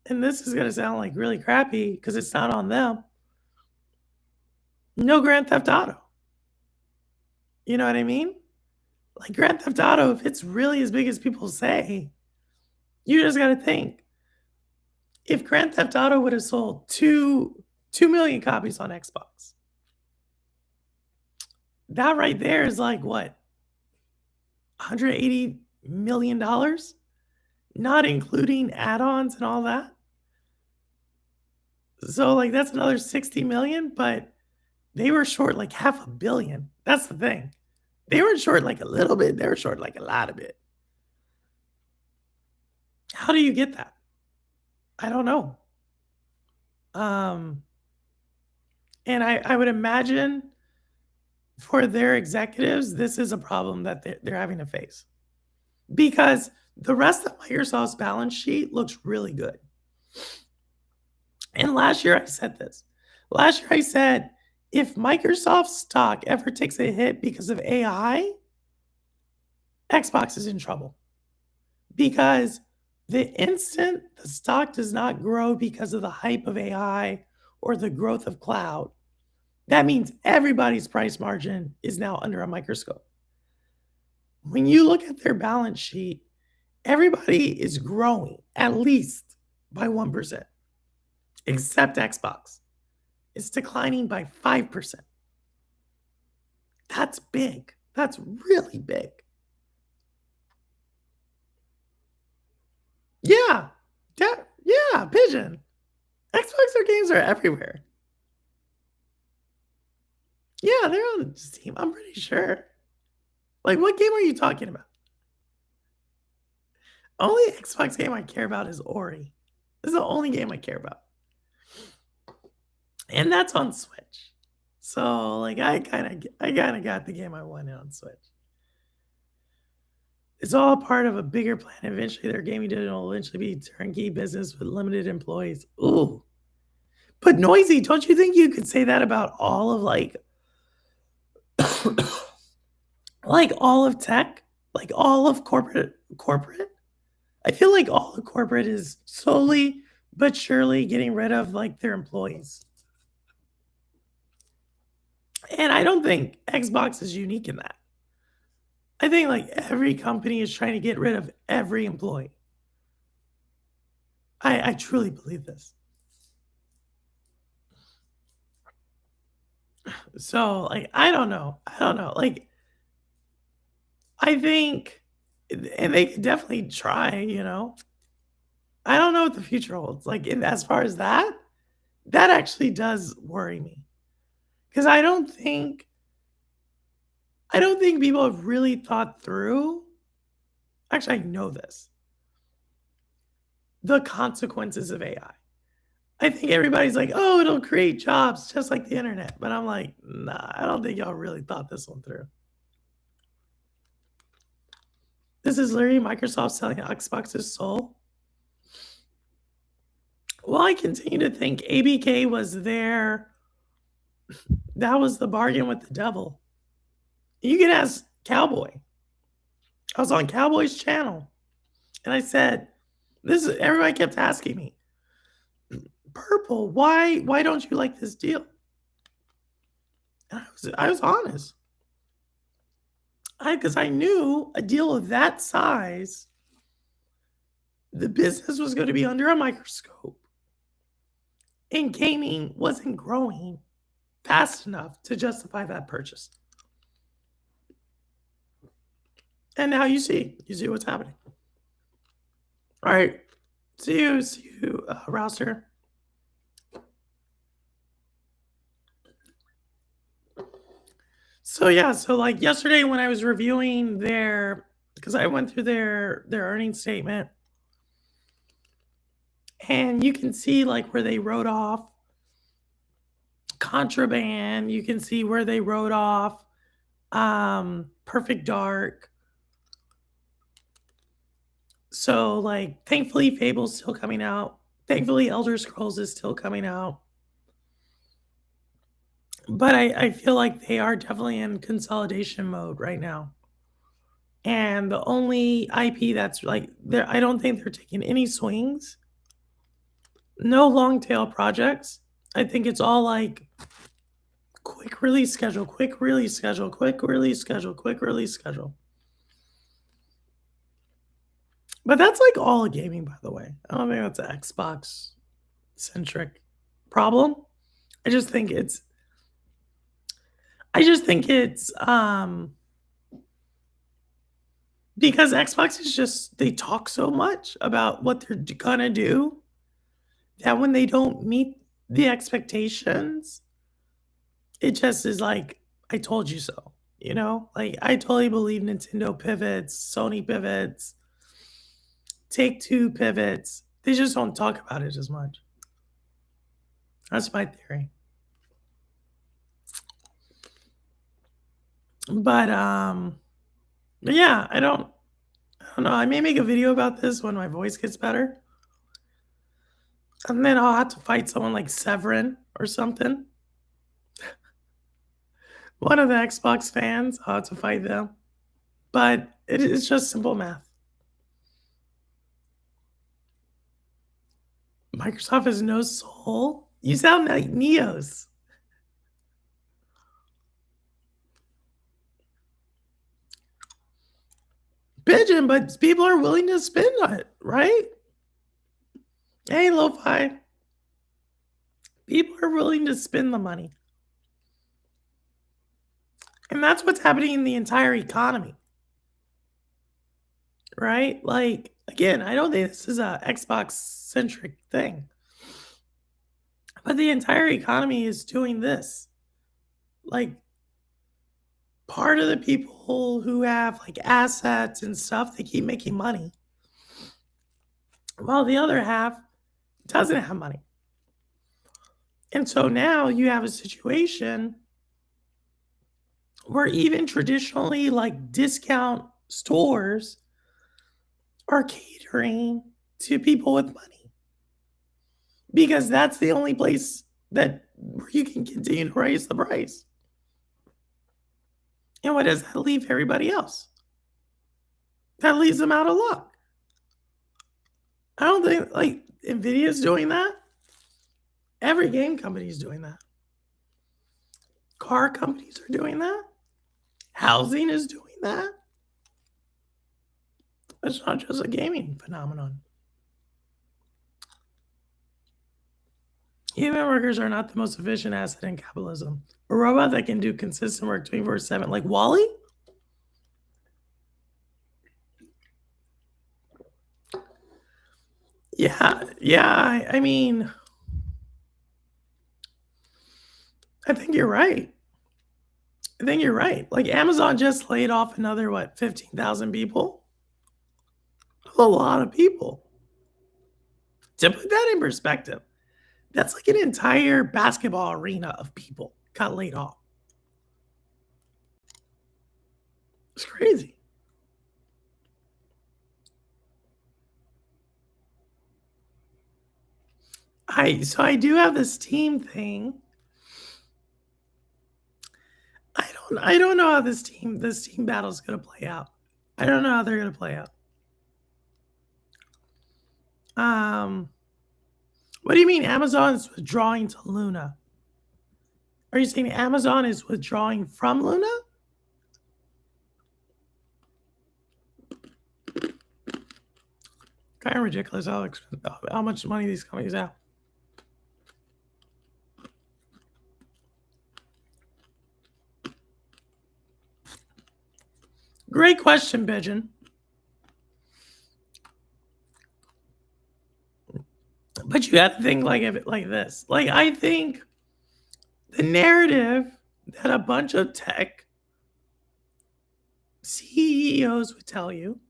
and this is going to sound like really crappy because it's not on them, no Grand Theft Auto. You know what I mean? Like Grand Theft Auto, if it's really as big as people say, you just got to think. If Grand Theft Auto would have sold 2 million copies on Xbox, that right there is like what? $180 million? Not including add-ons and all that. So like that's another 60 million, but they were short like $500 million. That's the thing. They weren't short like a little bit, they were short like a lot of it. How do you get that? I don't know. And I would imagine for their executives, this is a problem that they're having to face. Because the rest of Microsoft's balance sheet looks really good. And last year I said this. Last year I said, if Microsoft's stock ever takes a hit because of AI, Xbox is in trouble. Because the instant the stock does not grow because of the hype of AI or the growth of cloud, that means everybody's price margin is now under a microscope. When you look at their balance sheet, everybody is growing at least by 1%, except Xbox. It's declining by 5%. That's big. That's really big. Yeah. Yeah, Pigeon. Xbox games are everywhere. Yeah, they're on Steam. I'm pretty sure. Like, what game are you talking about? Only Xbox game I care about is Ori. This is the only game I care about. And that's on Switch. So like I kind of got the game I wanted on Switch. It's all part of a bigger plan. Eventually, their gaming division will eventually be turnkey business with limited employees. Ooh, but noisy. Don't you think you could say that about all of like, like all of tech, like all of corporate? I feel like all of corporate is slowly but surely getting rid of like their employees. And I don't think Xbox is unique in that. I think like every company is trying to get rid of every employee. I truly believe this. So like I don't know. I don't know. Like I think and they could definitely try, you know. I don't know what the future holds. Like as far as that actually does worry me. Because I don't think people have really thought through. Actually, I know this. The consequences of AI. I think everybody's like, "Oh, it'll create jobs just like the internet." But I'm like, "Nah, I don't think y'all really thought this one through." This is literally Microsoft selling Xbox's soul. Well, I continue to think ABK was there. That was the bargain with the devil. You can ask Cowboy. I was on Cowboy's channel, and I said, "This is." Everybody kept asking me, "Purple, why don't you like this deal?" And I was honest. Because I knew a deal of that size, the business was going to be under a microscope, and gaming wasn't growing fast enough to justify that purchase. And now you see what's happening. All right, see you, Rouster. So yeah, so like yesterday when I was reviewing because I went through their earnings statement, and you can see like where they wrote off Contraband, you can see where they wrote off Perfect Dark. So like thankfully Fable's still coming out. Thankfully Elder Scrolls is still coming out. But I feel like they are definitely in consolidation mode right now. And the only IP that's like there, I don't think they're taking any swings. No long tail projects. I think it's all like quick release schedule, quick release schedule, quick release schedule, quick release schedule. But that's like all gaming, by the way. I don't think that's an Xbox centric problem. I just think it's because Xbox is just they talk so much about what they're gonna do that when they don't meet the expectations, it just is like, I told you so. You know, like I totally believe Nintendo pivots, Sony pivots, Take-Two pivots. They just don't talk about it as much. That's my theory. But yeah, I don't know. I may make a video about this when my voice gets better. And then I'll have to fight someone like Severin or something. One of the Xbox fans, I'll have to fight them. But it's just simple math. Microsoft has no soul. You sound like Neos. Pigeon, but people are willing to spend on it, right? Hey, Lo-Fi. People are willing to spend the money. And that's what's happening in the entire economy. Right? Like, again, I don't think this is a Xbox-centric thing. But the entire economy is doing this. Like, part of the people who have like assets and stuff, they keep making money. While the other half doesn't have money. And so now you have a situation where even traditionally like discount stores are catering to people with money because that's the only place that where you can continue to raise the price. And what does that leave everybody else? That leaves them out of luck. I don't think like Nvidia's doing that. Every game company is doing that. Car companies are doing that. Housing is doing that. It's not just a gaming phenomenon. Human workers are not the most efficient asset in capitalism. A robot that can do consistent work 24/7, like Wally? Yeah. I mean, I think you're right. Like Amazon just laid off another, 15,000 people? A lot of people. To put that in perspective, that's like an entire basketball arena of people got laid off. It's crazy. I do have this team thing. I don't know how this team battle is gonna play out. I don't know how they're gonna play out. What do you mean Amazon is withdrawing to Luna? Are you saying Amazon is withdrawing from Luna? Kind of ridiculous how much money these companies have. Great question, Pigeon. But you have to think like of it like this. Like I think the narrative that a bunch of tech CEOs would tell you,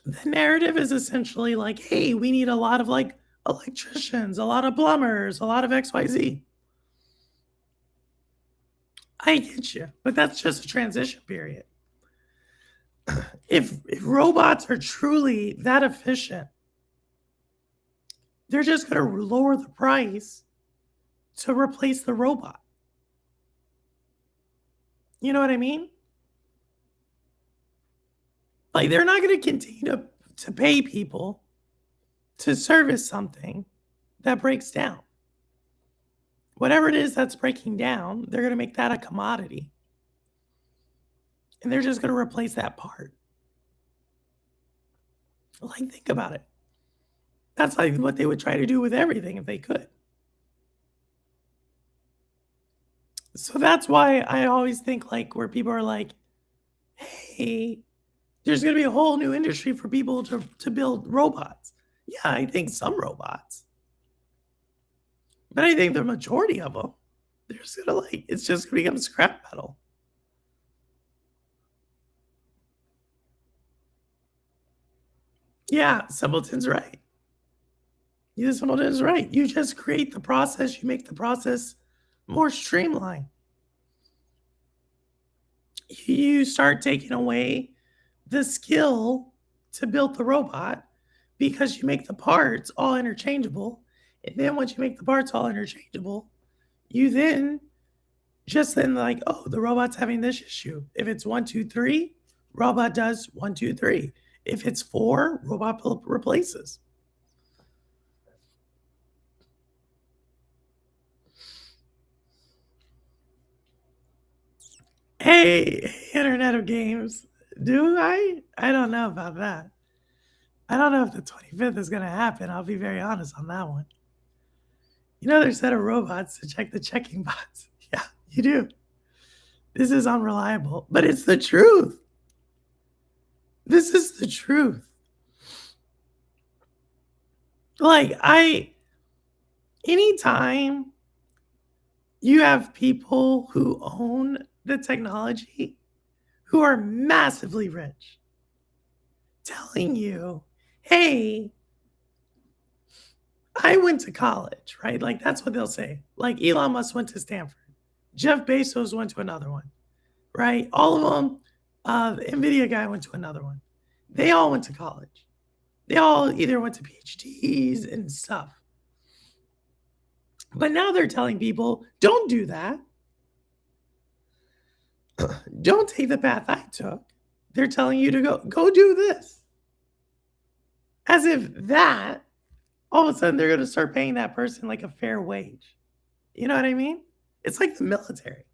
the narrative is essentially like, hey, we need a lot of like electricians, a lot of plumbers, a lot of XYZ. I get you, but that's just a transition period. If robots are truly that efficient, they're just going to lower the price to replace the robot. You know what I mean? Like they're not going to continue to pay people to service something that breaks down. Whatever it is that's breaking down, they're going to make that a commodity. And they're just going to replace that part. Like, think about it. That's like what they would try to do with everything if they could. So that's why I always think like where people are like, hey, there's going to be a whole new industry for people to build robots. Yeah, I think some robots. But I think the majority of them, they're just going to like, it's just going to become scrap metal. Yeah, Simpleton's right. Simpleton's right. You just create the process, you make the process more streamlined. You start taking away the skill to build the robot because you make the parts all interchangeable. And then once you make the parts all interchangeable, you then like, oh, the robot's having this issue. If it's 1, 2, 3, robot does 1, 2, 3. If it's 4, robot replaces. Hey, Internet of Games. Do I? I don't know about that. I don't know if the 25th is going to happen. I'll be very honest on that one. You know, there's a set of robots to check the checking bots. Yeah, you do. This is unreliable, but it's the truth. This is the truth. Like, anytime you have people who own the technology who are massively rich telling you, hey, I went to college, right? Like that's what they'll say. Like Elon Musk went to Stanford. Jeff Bezos went to another one, right? All of them. The NVIDIA guy went to another one. They all went to college. They all either went to PhDs and stuff. But now they're telling people, don't do that. Don't take the path I took. They're telling you to go do this. As if that, all of a sudden, they're going to start paying that person like a fair wage. You know what I mean? It's like the military.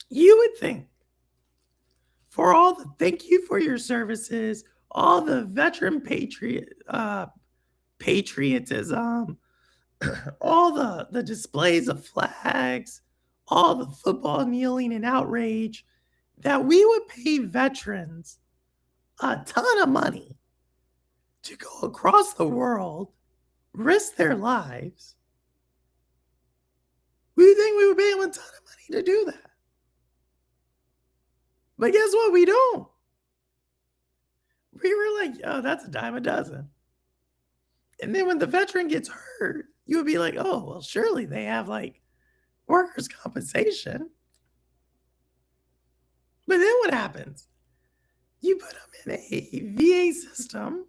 You would think for all the thank you for your services, all the veteran patriotism, all the displays of flags, all the football kneeling and outrage, that we would pay veterans a ton of money to go across the world, risk their lives. We would think we would pay them a ton of money to do that. But guess what? We don't. We were like, oh, that's a dime a dozen. And then when the veteran gets hurt, you would be like, oh, well, surely they have like workers' compensation. But then what happens? You put them in a VA system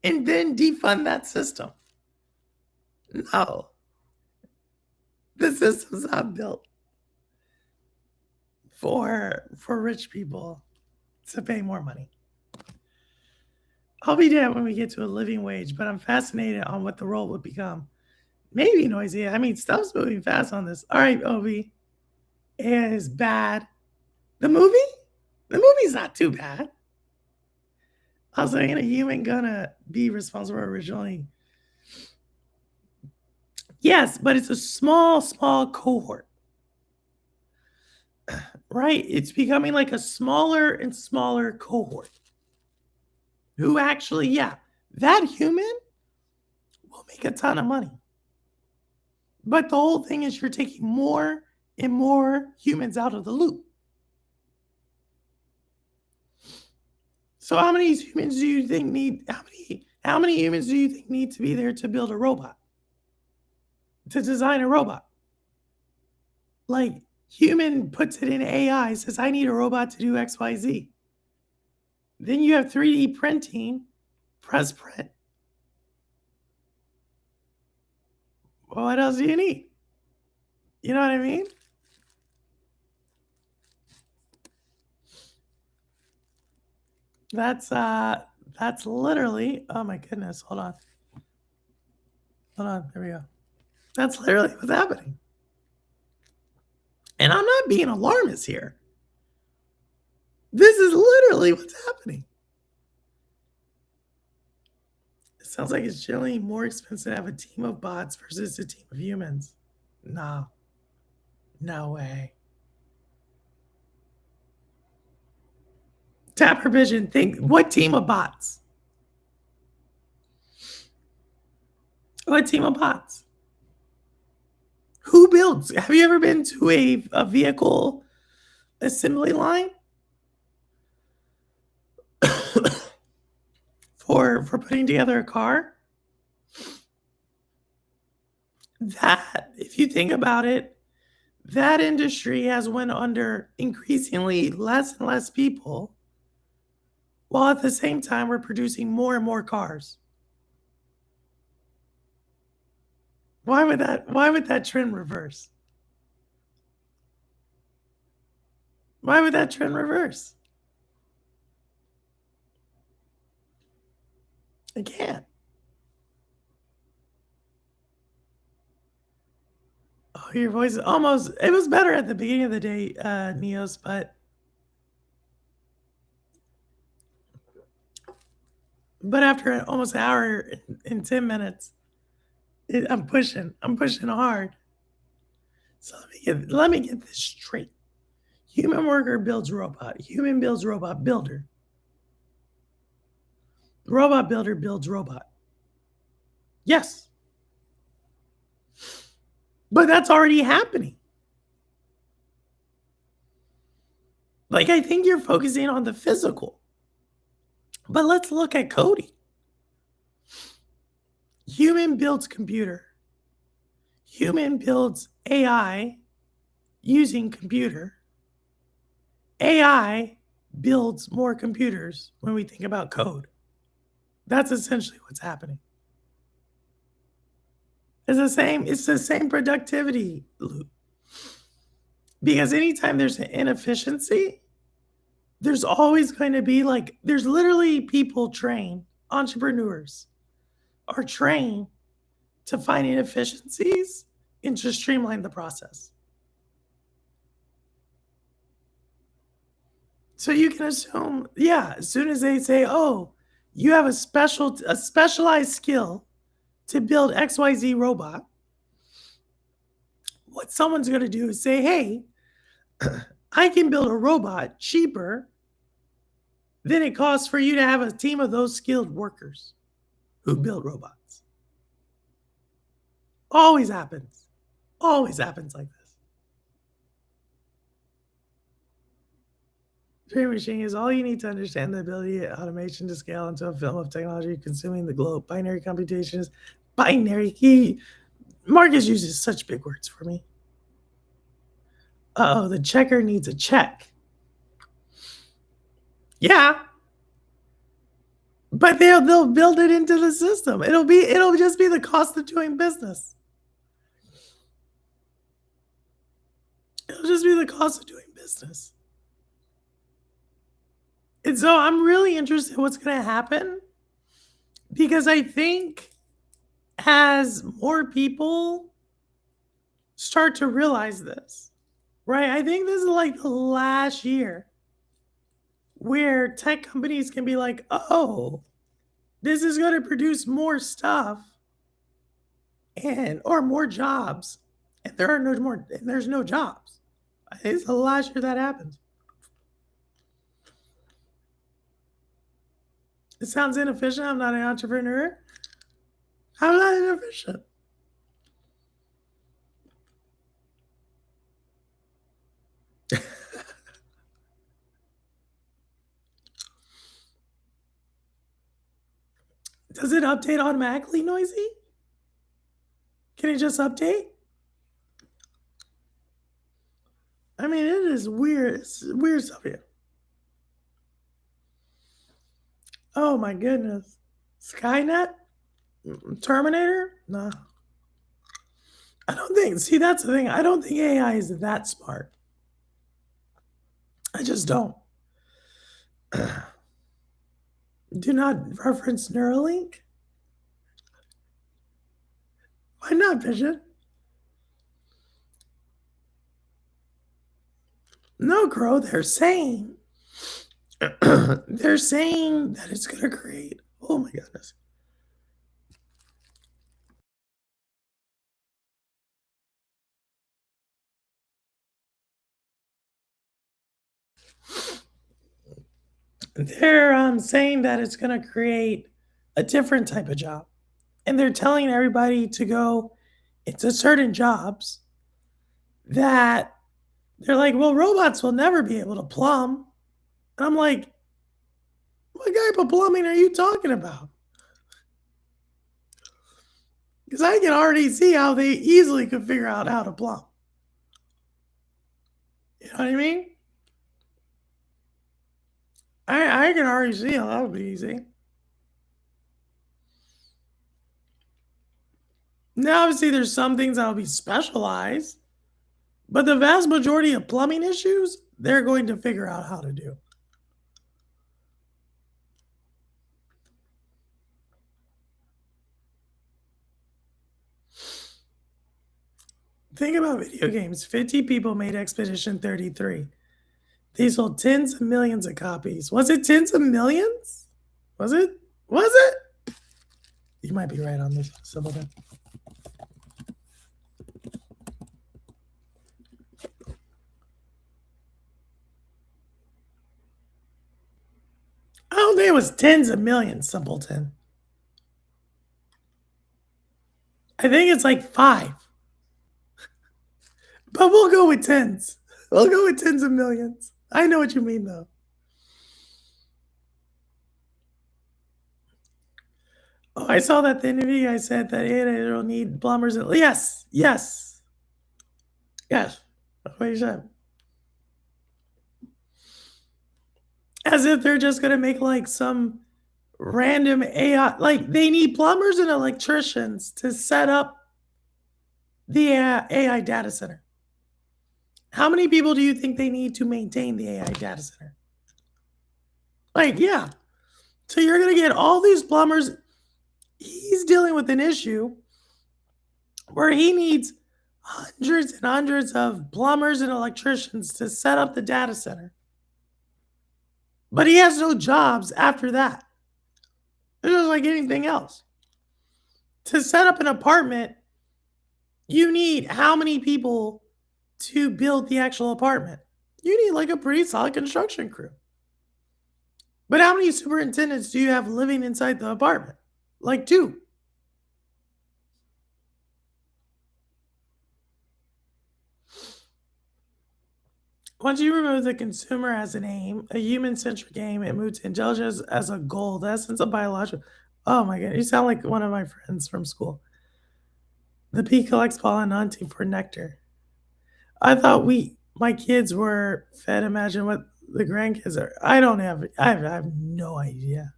and then defund that system. No. The system's not built for rich people to pay more money. I'll be damned when we get to a living wage, but I'm fascinated on what the role would become. Maybe noisy. I mean, stuff's moving fast on this. All right, Obi. It is bad. The movie's not too bad. Also, ain't a human gonna be responsible originally? Yes, but it's a small cohort. Right? It's becoming like a smaller and smaller cohort. Who actually, yeah, that human will make a ton of money. But the whole thing is you're taking more and more humans out of the loop. So how many humans do you think need how many humans do you think need to be there to build a robot? To design a robot? Like human puts it in AI, says I need a robot to do XYZ. Then you have 3D printing, press print. Well, what else do you need? You know what I mean? That's literally, oh my goodness, hold on. There we go. That's literally what's happening. And I'm not being alarmist here. This is literally what's happening. It sounds like it's generally more expensive to have a team of bots versus a team of humans. No. No way. Tapper Vision, think what team of bots? What team of bots? Who builds? Have you ever been to a vehicle assembly line? for putting together a car? That, if you think about it, that industry has went under increasingly less and less people, while at the same time we're producing more and more cars. Why would that trend reverse? Why would that trend reverse? I can't. Oh, your voice is almost, it was better at the beginning of the day, Neos, but after almost an hour and 10 minutes, I'm pushing hard. So let me get this straight. Human worker builds robot. Human builds robot builder. Robot builder builds robot. Yes. But that's already happening. Like, I think you're focusing on the physical. But let's look at coding. Human builds computer. human builds AI using computer. AI builds more computers when we think about code. That's essentially what's happening. It's the same productivity loop. Because anytime there's an inefficiency, there's always going to be there's literally people trained, entrepreneurs are trained to find inefficiencies and to streamline the process. So you can assume, as soon as they say, oh, you have a specialized skill to build XYZ robot, what someone's going to do is say, hey, I can build a robot cheaper than it costs for you to have a team of those skilled workers who build robots. Always happens. Always happens like this. Turing machine is all you need to understand the ability of automation to scale into a film of technology consuming the globe. Binary computations, binary key. Marcus uses such big words for me. Uh-oh, the checker needs a check. Yeah. But they'll build it into the system. It'll just be the cost of doing business. It'll just be the cost of doing business. And so I'm really interested in what's going to happen, because I think as more people start to realize this, right? I think this is like the last year where tech companies can be like, oh, this is going to produce more stuff or more jobs, and there's no jobs. I think it's the last year that happens. It sounds inefficient. I'm not an entrepreneur. I'm not inefficient. Does it update automatically, Noisy? Can it just update? I mean, it is weird. It's weird stuff here. Oh my goodness. Skynet? Terminator? No. I don't think. See, that's the thing. I don't think AI is that smart. I just don't. Do not reference Neuralink. Why not, Vision? No, Crow, they're saying that it's going to create. Oh my goodness. They're saying that it's going to create a different type of job. And they're telling everybody to go into certain jobs that they're like, well, robots will never be able to plumb. And I'm like, what type of plumbing are you talking about? Because I can already see how they easily could figure out how to plumb. You know what I mean? I can already see how that would be easy. Now, obviously, there's some things that'll be specialized, but the vast majority of plumbing issues, they're going to figure out how to do. Think about video games. 50 people made Expedition 33. They sold tens of millions of copies. Was it tens of millions? Was it? Was it? You might be right on this, Simpleton. I don't think it was tens of millions, Simpleton. I think it's like 5. But we'll go with tens. We'll go with tens of millions. I know what you mean, though. Oh, I saw that the interview guy said that it will need plumbers. And yes, yes, yes. That's what he said. As if they're just gonna make like some random AI. Like they need plumbers and electricians to set up the AI data center. How many people do you think they need to maintain the AI data center? Like, yeah. So you're going to get all these plumbers. He's dealing with an issue where he needs hundreds and hundreds of plumbers and electricians to set up the data center. But he has no jobs after that. It's just like anything else. To set up an apartment, you need how many people to build the actual apartment? You need like a pretty solid construction crew. But how many superintendents do you have living inside the apartment? Like 2. Once you remove the consumer as an aim, a human-centric aim, it moves to intelligence as a goal, the essence of biological. Oh my god, you sound like one of my friends from school. The bee collects pollen hunting for nectar. I thought my kids were fed. Imagine what the grandkids are. I have no idea.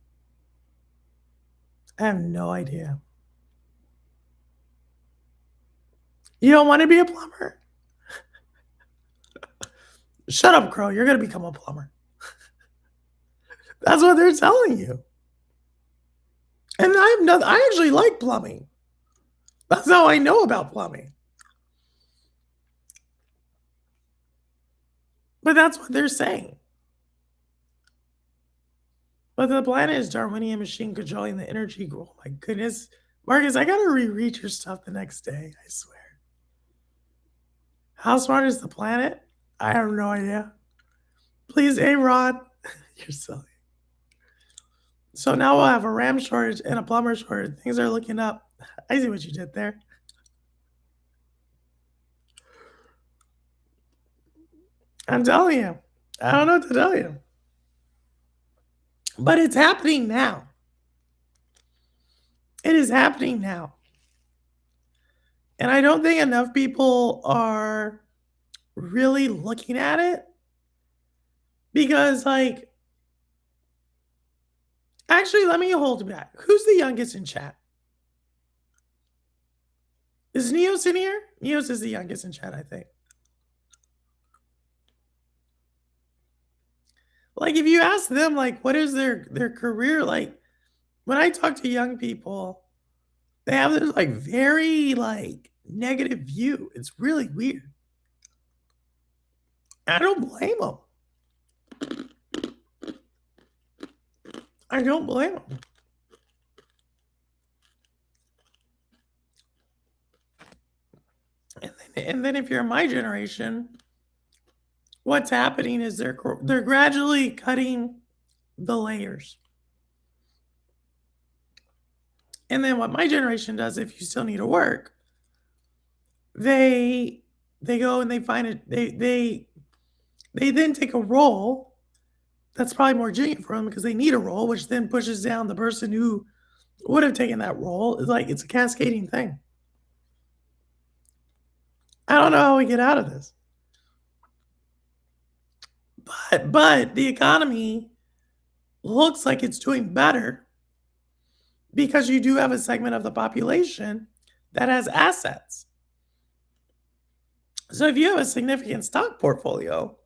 I have no idea. You don't want to be a plumber? Shut up, Crow. You're going to become a plumber. That's what they're telling you. And I actually like plumbing. That's how I know about plumbing. But that's what they're saying. But the planet is Darwinian machine controlling the energy. Oh my goodness. Marcus, I gotta reread your stuff the next day, I swear. How smart is the planet? I have no idea. Please, A-Rod. You're silly. So now we'll have a RAM shortage and a plumber shortage. Things are looking up. I see what you did there. I'm telling you. I don't know what to tell you. But it's happening now. It is happening now. And I don't think enough people are really looking at it. Because, like, actually, let me hold it back. Who's the youngest in chat? Is Neos in here? Neos is the youngest in chat, I think. Like, if you ask them, like, what is their career like? When I talk to young people, they have this, like, very, like, negative view. It's really weird. I don't blame them. I don't blame them. And then if you're my generation, what's happening is they're gradually cutting the layers. And then what my generation does, if you still need to work, they go and they find it. They then take a role that's probably more junior for them because they need a role, which then pushes down the person who would have taken that role. It's like it's a cascading thing. I don't know how we get out of this. But the economy looks like it's doing better because you do have a segment of the population that has assets. So if you have a significant stock portfolio,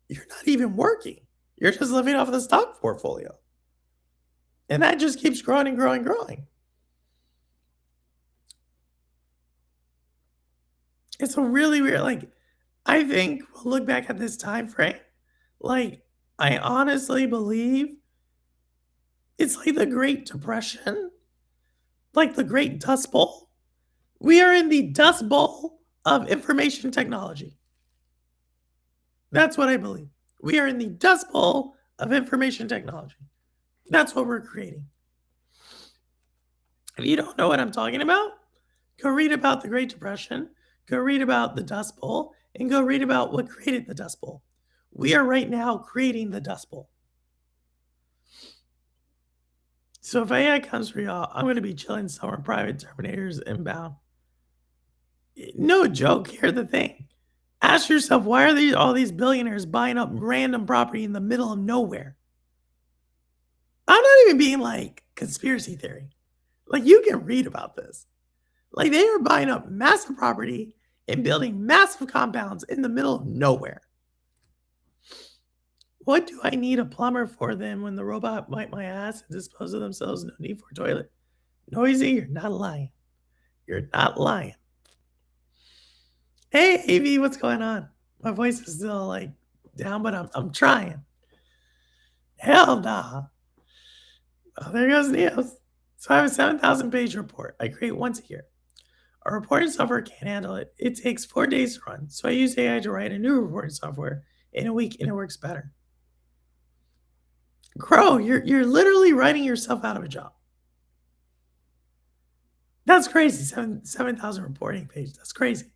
you're not even working. You're just living off of the stock portfolio. And that just keeps growing and growing and growing. It's a really weird, like, I think we'll look back at this time frame. Like, I honestly believe it's like the Great Depression, like the Great Dust Bowl. We are in the Dust Bowl of information technology. That's what I believe. We are in the Dust Bowl of information technology. That's what we're creating. If you don't know what I'm talking about, go read about the Great Depression, go read about the Dust Bowl, and go read about what created the Dust Bowl. We are right now creating the Dust Bowl. So if AI comes for y'all, I'm gonna be chilling somewhere private Terminators inbound. No joke. Here's the thing. Ask yourself, why are all these billionaires buying up random property in the middle of nowhere? I'm not even being like conspiracy theory. Like, you can read about this. Like, they are buying up massive property and building massive compounds in the middle of nowhere. What do I need a plumber for then when the robot wipe my ass and dispose of themselves? No need for a toilet. Noisy, you're not lying. You're not lying. Hey, AV, what's going on? My voice is still like down, but I'm trying. Hell nah. Oh, there goes Neos. So I have a 7,000 page report I create once a year. Our reporting software can't handle it. It takes 4 days to run. So I use AI to write a new reporting software in a week and it works better. Crow, you're literally writing yourself out of a job. That's crazy. 7,000 reporting pages. That's crazy.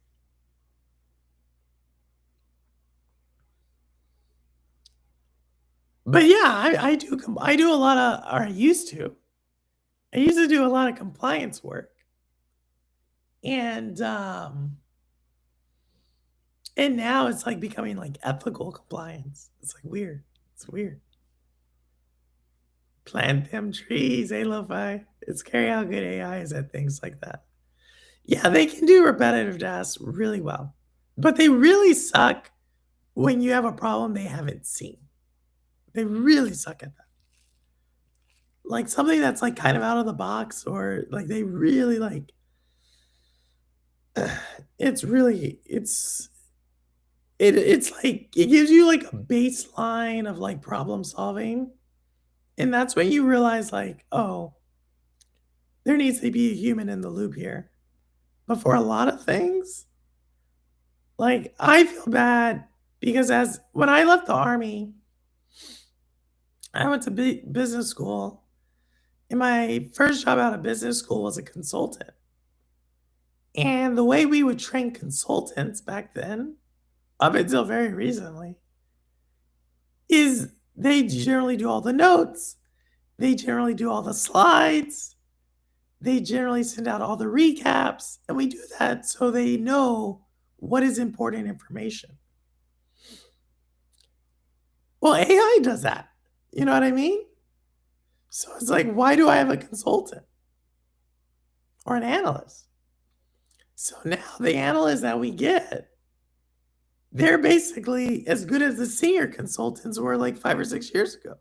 But yeah, I do a lot of, or I used to do a lot of compliance work. And now it's like becoming like ethical compliance. It's like weird. It's weird. Plant them trees, Lo-Fi. It's scary how good AI is at things like that. Yeah, they can do repetitive tasks really well, but they really suck when you have a problem they haven't seen. They really suck at that. Like something that's like kind of out of the box, or like they really like, it's really, it's like, it gives you like a baseline of like problem solving. And that's when you realize like, oh, there needs to be a human in the loop here. But for a lot of things, like I feel bad because when I left the army, I went to business school, and my first job out of business school was a consultant. And the way we would train consultants back then, up until very recently, is they generally do all the notes, they generally do all the slides, they generally send out all the recaps, and we do that so they know what is important information. Well, AI does that. You know what I mean? So it's like, why do I have a consultant or an analyst? So now the analysts that we get, they're basically as good as the senior consultants were like 5 or 6 years ago.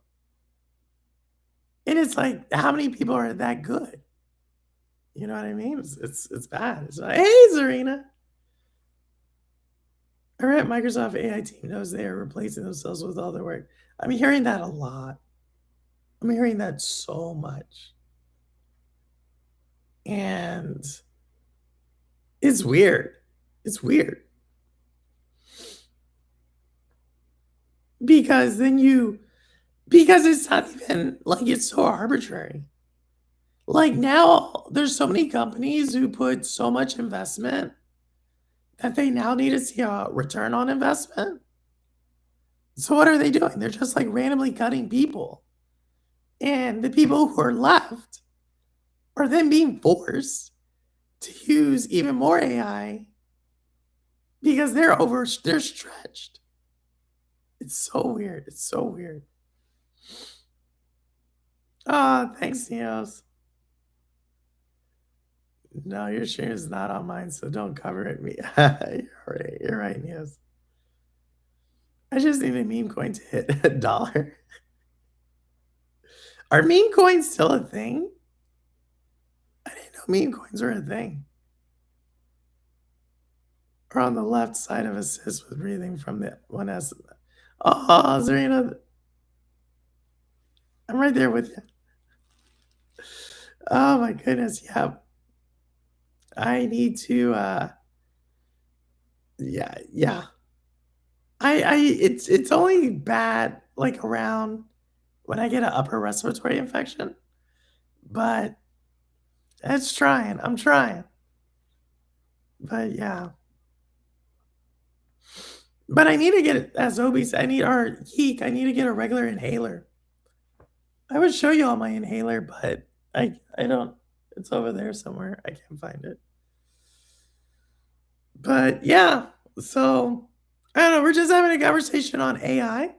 And it's like, how many people are that good? You know what I mean? It's bad. It's like, hey, Zarina. All right, Microsoft AI team knows they are replacing themselves with all their work. I'm hearing that a lot. I'm hearing that so much. And it's weird. It's weird. Because it's not even like, it's so arbitrary. Like now there's so many companies who put so much investment that they now need to see a return on investment. So what are they doing? They're just like randomly cutting people. And the people who are left are then being forced to use even more AI because they're stretched. It's so weird. It's so weird. Thanks, Neos. No, your stream is not on mine, so don't cover it. Me, you're right, Neos. I just need a meme coin to hit $1. Are meme coins still a thing? I didn't know meme coins were a thing. Or on the left side of assist with breathing from the 1S. Oh, Zarina. I'm right there with you. Oh my goodness, yeah. I need to yeah. It's only bad like around when I get an upper respiratory infection. But it's trying. I'm trying. But yeah. But I need to get, as Obi said, I need to get a regular inhaler. I would show you all my inhaler, but I don't. It's over there somewhere. I can't find it. But yeah, so I don't know. We're just having a conversation on AI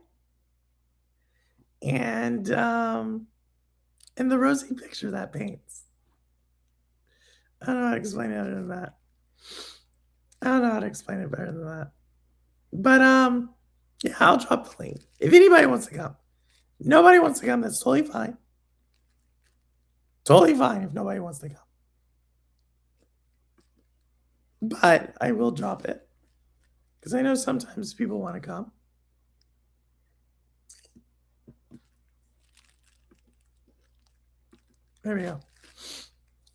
and the rosy picture that paints. I don't know how to explain it other than that. I don't know how to explain it better than that. But yeah, I'll drop the link. If anybody wants to come. Nobody wants to come, that's totally fine. Totally fine if nobody wants to come. But I will drop it. Because I know sometimes people want to come. There we go.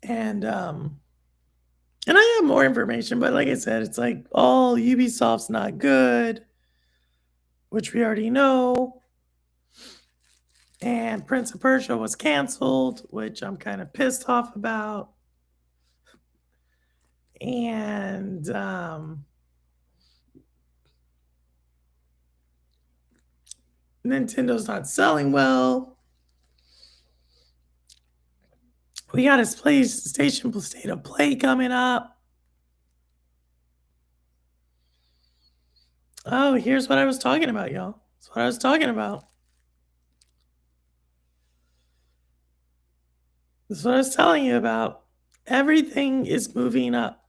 And I have more information, but like I said, it's like, oh, Ubisoft's not good, which we already know. And Prince of Persia was canceled, which I'm kind of pissed off about. And Nintendo's not selling well. We got his PlayStation State of Play coming up. Oh, here's what I was talking about, y'all. That's what I was talking about. That's what I was telling you about. Everything is moving up.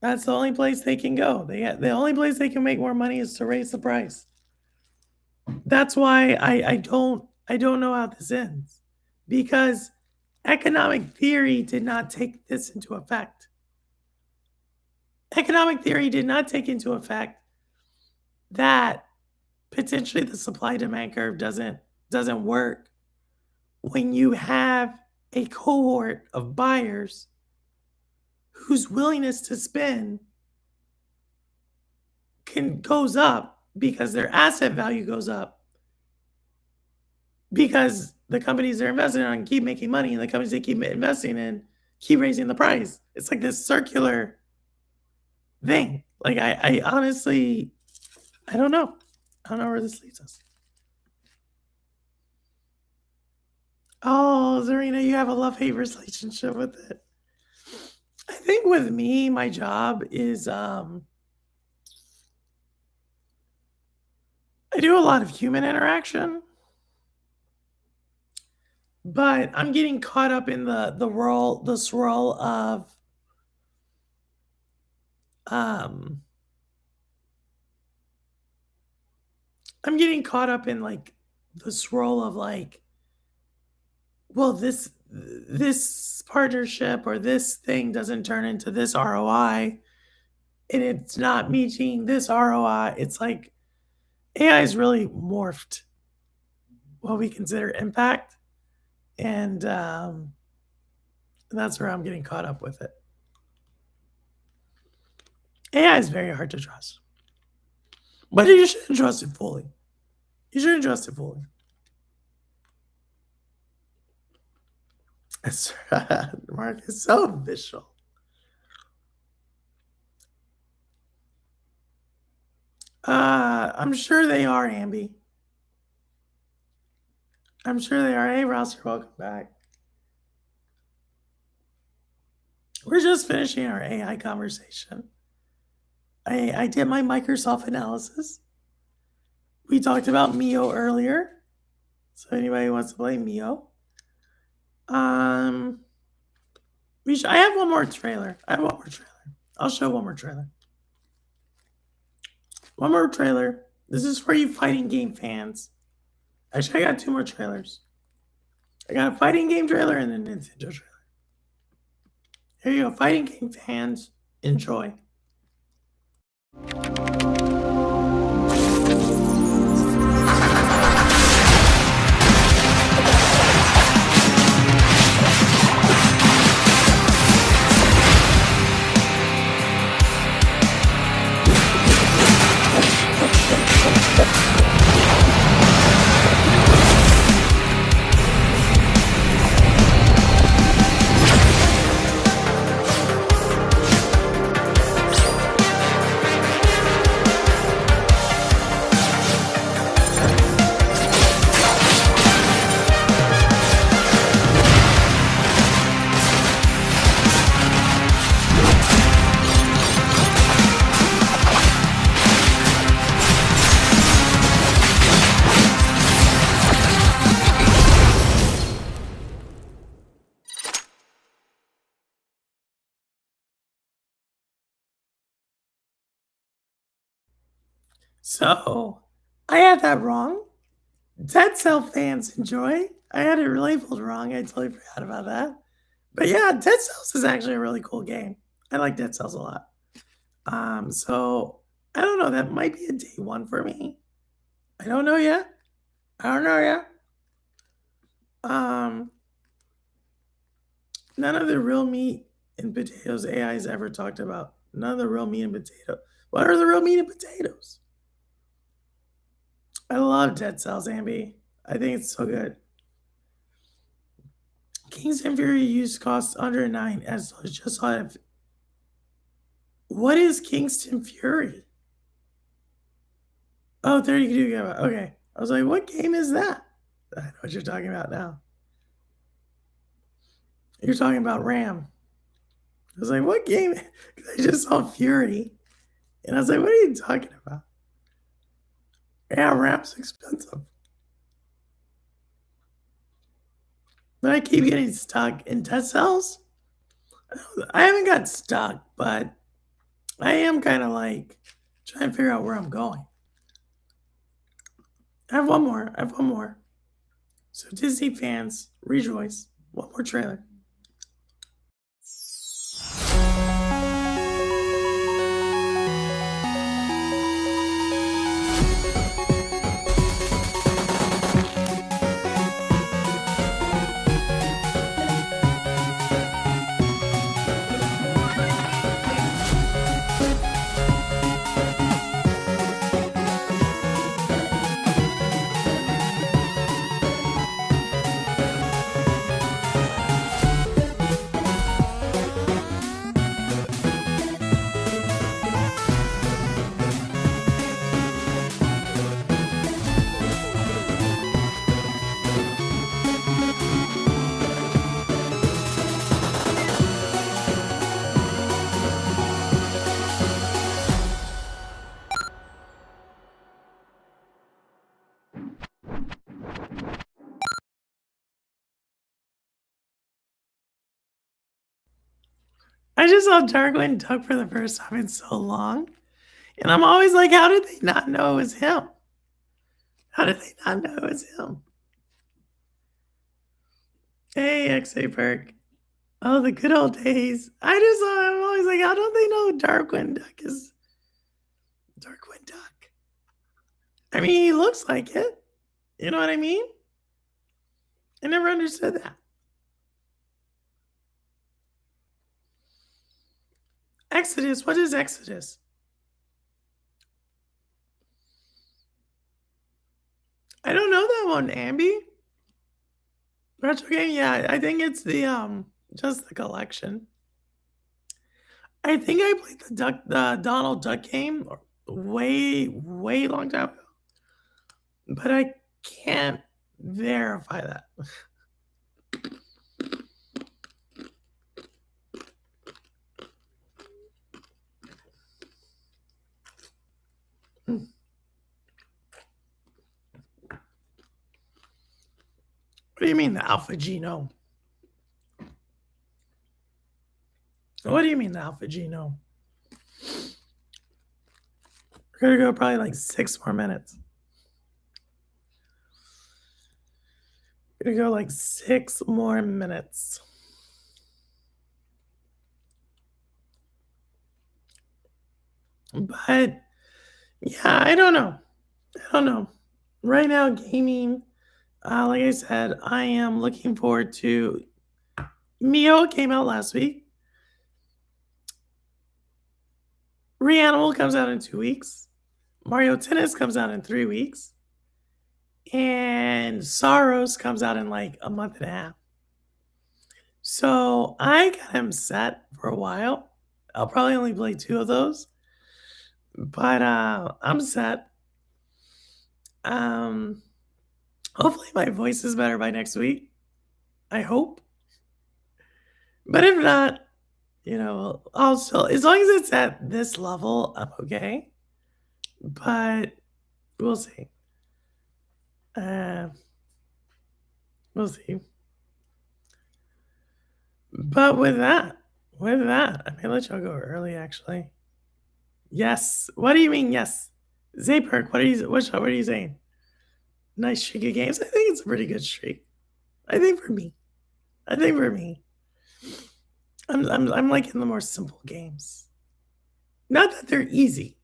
That's the only place they can go. The only place they can make more money is to raise the price. That's why I don't know how this ends, because economic theory did not take this into effect. Economic theory did not take into effect that potentially the supply-demand curve doesn't work when you have a cohort of buyers whose willingness to spend goes up because their asset value goes up, because the companies they're investing on keep making money, and the companies they keep investing in keep raising the price. It's like this circular thing. Like I honestly, I don't know. I don't know where this leads us. Oh, Zarina, you have a love-hate relationship with it. I think with me, my job is I do a lot of human interaction, but I'm getting caught up in the swirl of I'm getting caught up in like the swirl of like, well, this partnership or this thing doesn't turn into this ROI, and it's not meeting this ROI. It's like AI is really morphed what we consider impact, and that's where I'm getting caught up with it. AI is very hard to trust, but you shouldn't trust it fully. You shouldn't trust it fully. Mark is so visual. I'm sure they are, Ambi. I'm sure they are. Hey, Ross, you're welcome back. We're just finishing our AI conversation. I did my Microsoft analysis. We talked about Mio earlier. So anybody who wants to play Mio. I have one more trailer. I'll show one more trailer. One more trailer. This is for you fighting game fans. Actually, I got 2 more trailers. I got a fighting game trailer and a Nintendo trailer. Here you go, fighting game fans. Enjoy. So I had that wrong. Dead Cell fans enjoy. I had it labeled wrong. I totally forgot about that. But yeah, Dead Cells is actually a really cool game. I like Dead Cells a lot. So I don't know. That might be a day one for me. I don't know yet. I don't know yet. None of the real meat and potatoes AI's ever talked about. None of the real meat and potato. What are the real meat and potatoes? I love Dead Cells, Ambi. I think it's so good. Kingston Fury used costs under 9 as just saw it. What is Kingston Fury? Oh, 32 gigabyte. Okay. I was like, what game is that? I know what you're talking about now. You're talking about RAM. I was like, what game? Because I just saw Fury. And I was like, what are you talking about? Yeah, RAM's expensive. But I keep getting stuck in Dead Cells. I haven't got stuck, but I am kind of like trying to figure out where I'm going. I have one more. So Disney fans, rejoice. One more trailer. I just saw Darkwing Duck for the first time in so long. And I'm always like, how did they not know it was him? How did they not know it was him? Hey, XA Perk. Oh, the good old days. I'm always like, how don't they know Darkwing Duck is Darkwing Duck? I mean, he looks like it. You know what I mean? I never understood that. Exodus. What is Exodus? I don't know that one, Ambi. Retro game, yeah. I think it's the just the collection. I think I played the Donald Duck game way long time ago, but I can't verify that. What do you mean the Alpha Genome? What do you mean the Alpha Genome? We're gonna go probably like 6 more minutes. We're gonna go like 6 more minutes. But yeah, I don't know. Right now, gaming, like I said, I am looking forward to Mio came out last week. Reanimal comes out in 2 weeks. Mario Tennis comes out in 3 weeks. And Sorrows comes out in like a month and a half. So I got him set for a while. I'll probably only play 2 of those. But I'm set. Hopefully my voice is better by next week. I hope. But if not, I'll still, as long as it's at this level, I'm okay. But we'll see. We'll see. But with that, I may let y'all go early actually. Yes. What do you mean, yes? Zapperk, what are you saying? Nice streak of games. I think it's a pretty good streak. I think for me. I think for me. I'm liking the more simple games. Not that they're easy,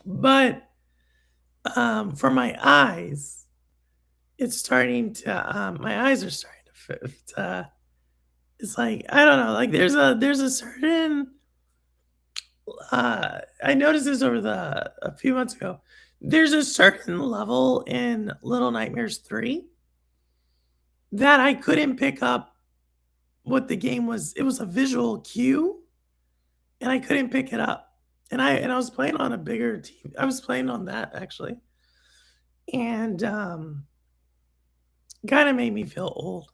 but for my eyes, it's starting to my eyes are starting to it's like I don't know, like there's a certain I noticed this over the a few months ago. There's a certain level in Little Nightmares 3 that I couldn't pick up what the game was. It was a visual cue and I couldn't pick it up. And I was playing on a bigger TV. I was playing on that actually. And kind of made me feel old.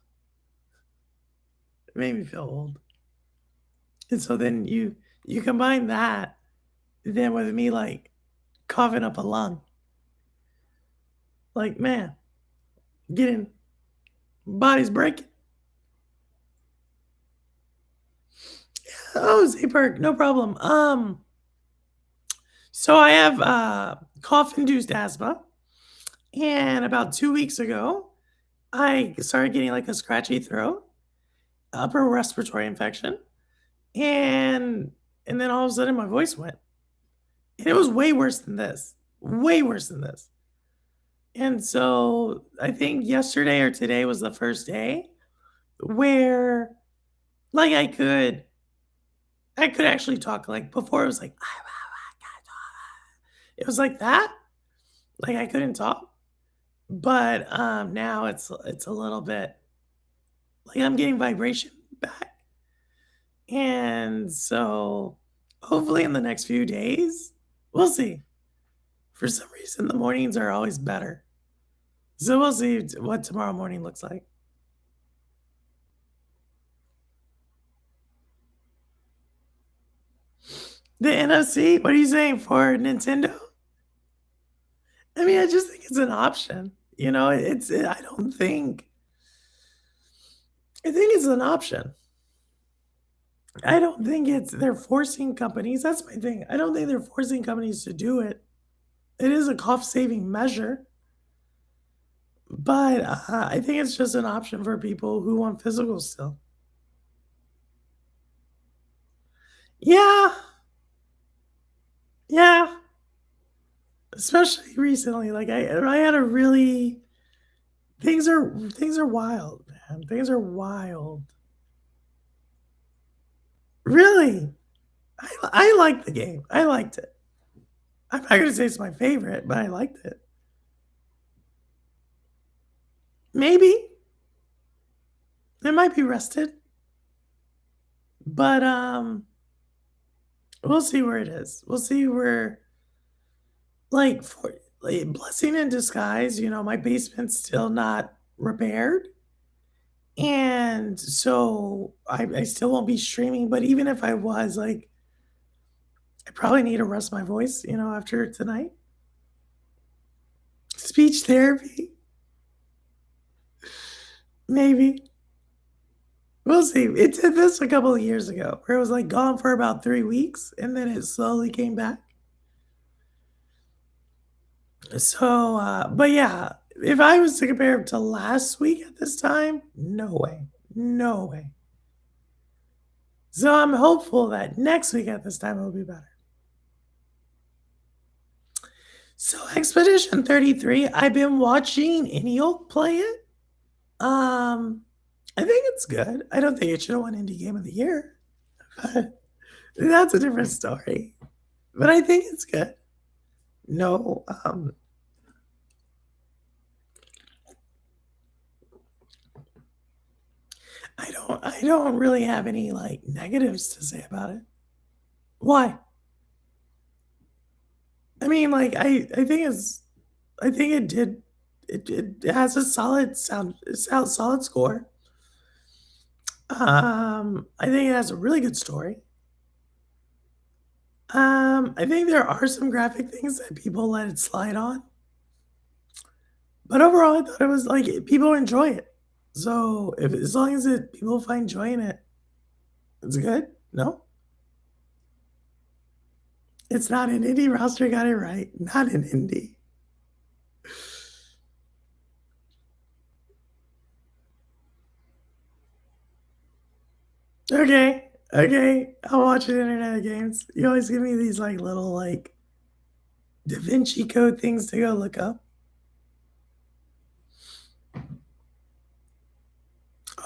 It made me feel old. And so then you combine that then with me like coughing up a lung. Like, man, getting body's breaking. Oh, Zapperk, no problem. So I have cough-induced asthma, and about 2 weeks ago, I started getting like a scratchy throat, upper respiratory infection, and then all of a sudden my voice went. And it was way worse than this. Way worse than this. And so I think yesterday or today was the first day where like I could actually talk. Like before it was like it was like that. Like I couldn't talk. But now it's a little bit like I'm getting vibration back. And so hopefully in the next few days, we'll see. For some reason the mornings are always better. So we'll see what tomorrow morning looks like. The NFC? What are you saying for Nintendo? I mean, I just think it's an option. You know, I don't think I think it's an option. I don't think they're forcing companies. That's my thing. I don't think they're forcing companies to do it. It is a cost saving measure, but I think it's just an option for people who want physical still. Yeah, yeah. Especially recently, like I had a really things are wild, man. Things are wild. Really, I liked the game. I liked it. I'm not gonna say it's my favorite, but I liked it. Maybe it might be rested, but we'll see where it is. We'll see where like for like, blessing in disguise. You know, my basement's still not repaired. And so I still won't be streaming, but even if I was, like, I probably need to rest my voice, you know, after tonight. Speech therapy, maybe. We'll see. It did this a couple of years ago where it was like gone for about 3 weeks and then it slowly came back. So, but yeah, if I was to compare it to last week at this time, no way. No way. So I'm hopeful that next week at this time it'll be better. So Expedition 33, I've been watching Eniok play it. I think it's good. I don't think it should have won Indie Game of the Year, but that's a different story. But I think it's good. No, I don't really have any like negatives to say about it. Why? I mean, like I think it did it has a solid score. I think it has a really good story. I think there are some graphic things that people let it slide on. But overall, I thought it was like people enjoy it. So if as long as people find joy in it, it's good. No? It's not an indie roster, got it right. Not an indie. Okay, okay. I'll watch an internet games. You always give me these like little like Da Vinci Code things to go look up.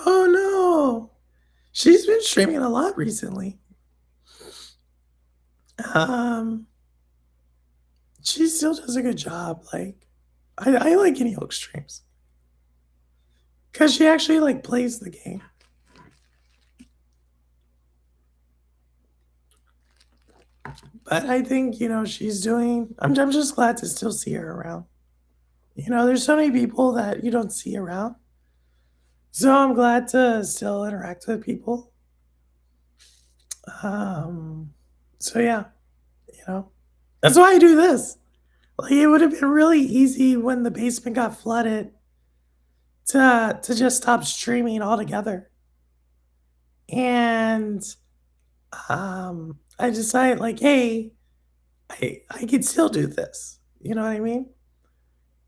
Oh no. She's been streaming a lot recently. She still does a good job. Like, I like Guinea Oak streams because she actually like plays the game. But I think she's doing. I'm just glad to still see her around. There's so many people that you don't see around, so I'm glad to still interact with people. So yeah, that's why I do this. Like, it would have been really easy when the basement got flooded to just stop streaming altogether. And I decided like, hey, I can still do this. You know what I mean?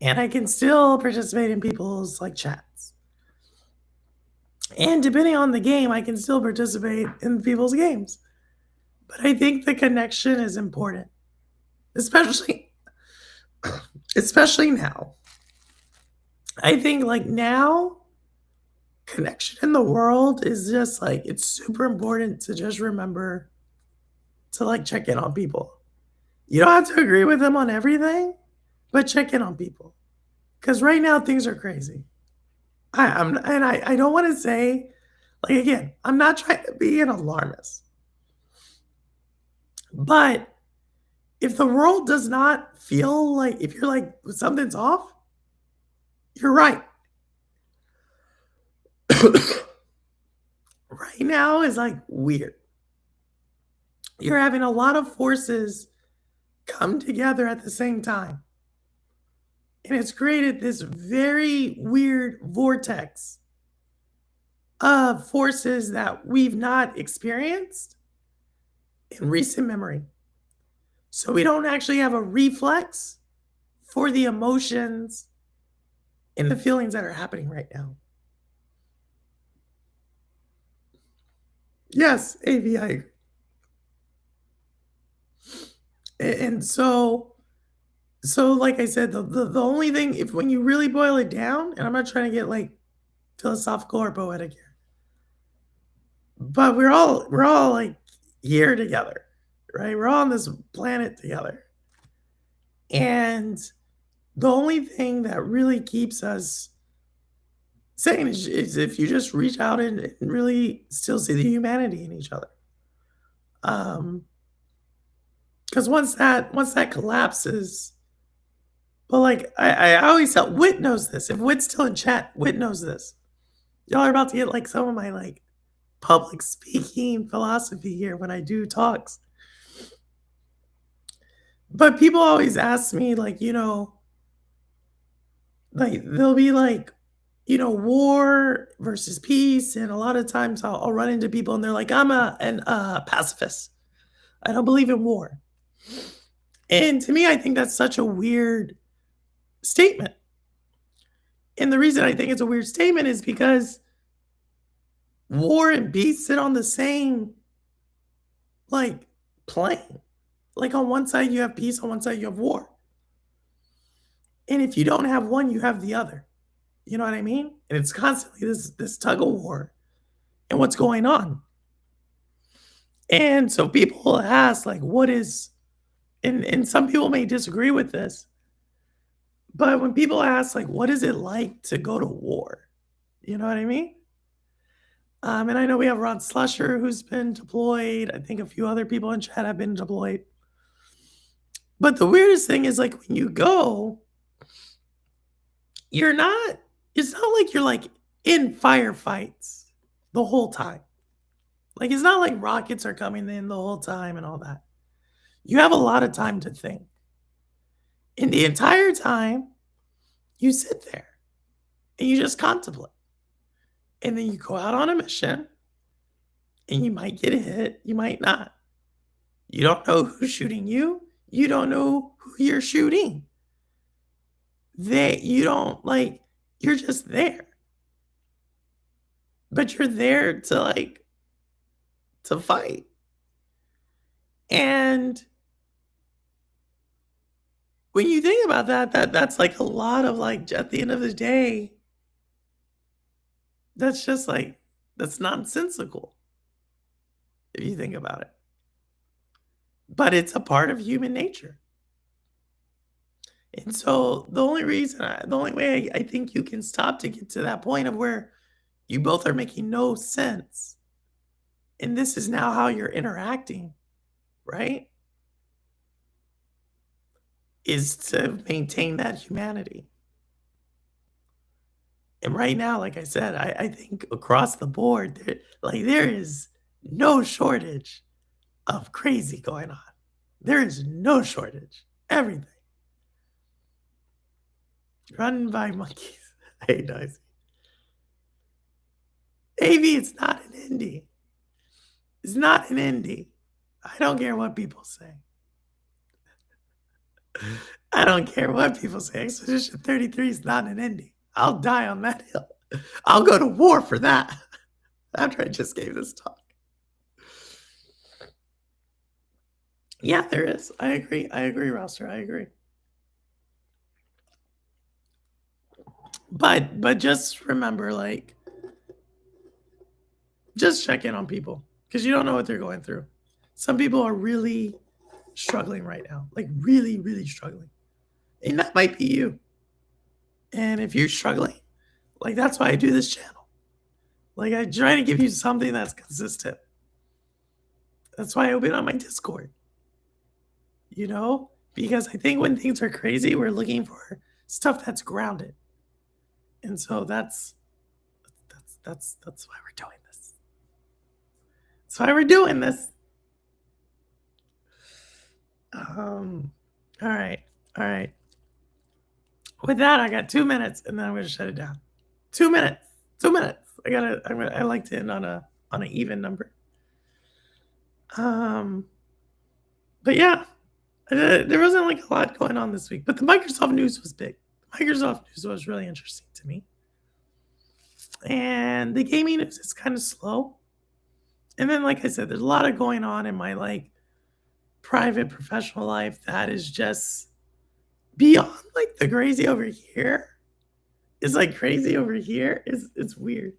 And I can still participate in people's like chats. And depending on the game, I can still participate in people's games. But I think the connection is important. Especially now. I think like now connection in the world is just like it's super important to just remember to like check in on people. You don't have to agree with them on everything, but check in on people. Cuz right now things are crazy. I don't want to say like again, I'm not trying to be an alarmist. But if the world does not feel like if you're like something's off, you're right. Right now is like weird. You're having a lot of forces come together at the same time. And it's created this very weird vortex of forces that we've not experienced in recent memory. So we don't actually have a reflex for the emotions and the feelings that are happening right now. Yes, AV, I agree. And so like I said, the only thing, if when you really boil it down, and I'm not trying to get like philosophical or poetic here, but we're all like here together, right? We're all on this planet together. And the only thing that really keeps us sane is if you just reach out and really still see the humanity in each other. Because once that collapses, but like I always tell Wit knows this. If Wit's still in chat, Wit knows this. Y'all are about to get like some of my like public speaking philosophy here when I do talks. But people always ask me like, like they'll be like, war versus peace, and a lot of times I'll run into people and they're like, I'm a pacifist. I don't believe in war. And to me, I think that's such a weird statement. And the reason I think it's a weird statement is because war and peace sit on the same like plane. Like on one side you have peace, on one side you have war. And if you don't have one, you have the other. You know what I mean? And it's constantly this tug of war and what's going on. And so people ask like what is and some people may disagree with this. But when people ask like what is it like to go to war? You know what I mean? And I know we have Ron Slusher who's been deployed. I think a few other people in chat have been deployed. But the weirdest thing is like when you go, it's not like you're like in firefights the whole time. Like it's not like rockets are coming in the whole time and all that. You have a lot of time to think. And the entire time, you sit there and you just contemplate. And then you go out on a mission and you might get hit, you might not. You don't know who's shooting you. You don't know who you're shooting. You don't like, you're just there. But you're there to fight. And when you think about that's like a lot of like, at the end of the day, that's just like, that's nonsensical if you think about it. But it's a part of human nature. And so the only way I think you can stop to get to that point of where you both are making no sense, and this is now how you're interacting, right? Is to maintain that humanity. And right now, like I said, I think across the board, there is no shortage of crazy going on. There is no shortage. Everything. Run by monkeys. Hey, nice. AV, it's not an indie. It's not an indie. I don't care what people say. I don't care what people say. Expedition 33 is not an indie. I'll die on that hill. I'll go to war for that. After I just gave this talk. Yeah, there is. I agree. I agree, Roster. I agree. But just remember, like, just check in on people because you don't know what they're going through. Some people are really struggling right now, like really, really struggling. And that might be you. And if you're struggling, like, that's why I do this channel. Like, I try to give you something that's consistent. That's why I open on my Discord. You know, because I think when things are crazy, we're looking for stuff that's grounded. And so that's why we're doing this. That's why we're doing this. All right. With that, I got 2 minutes, and then I'm gonna shut it down. 2 minutes. 2 minutes. I like to end on an even number. But yeah, there wasn't like a lot going on this week, but the Microsoft news was big. Microsoft news was really interesting to me. And the gaming news is kind of slow. And then, like I said, there's a lot of going on in my like private professional life that is just beyond like the crazy over here. It's like crazy over here. It's weird.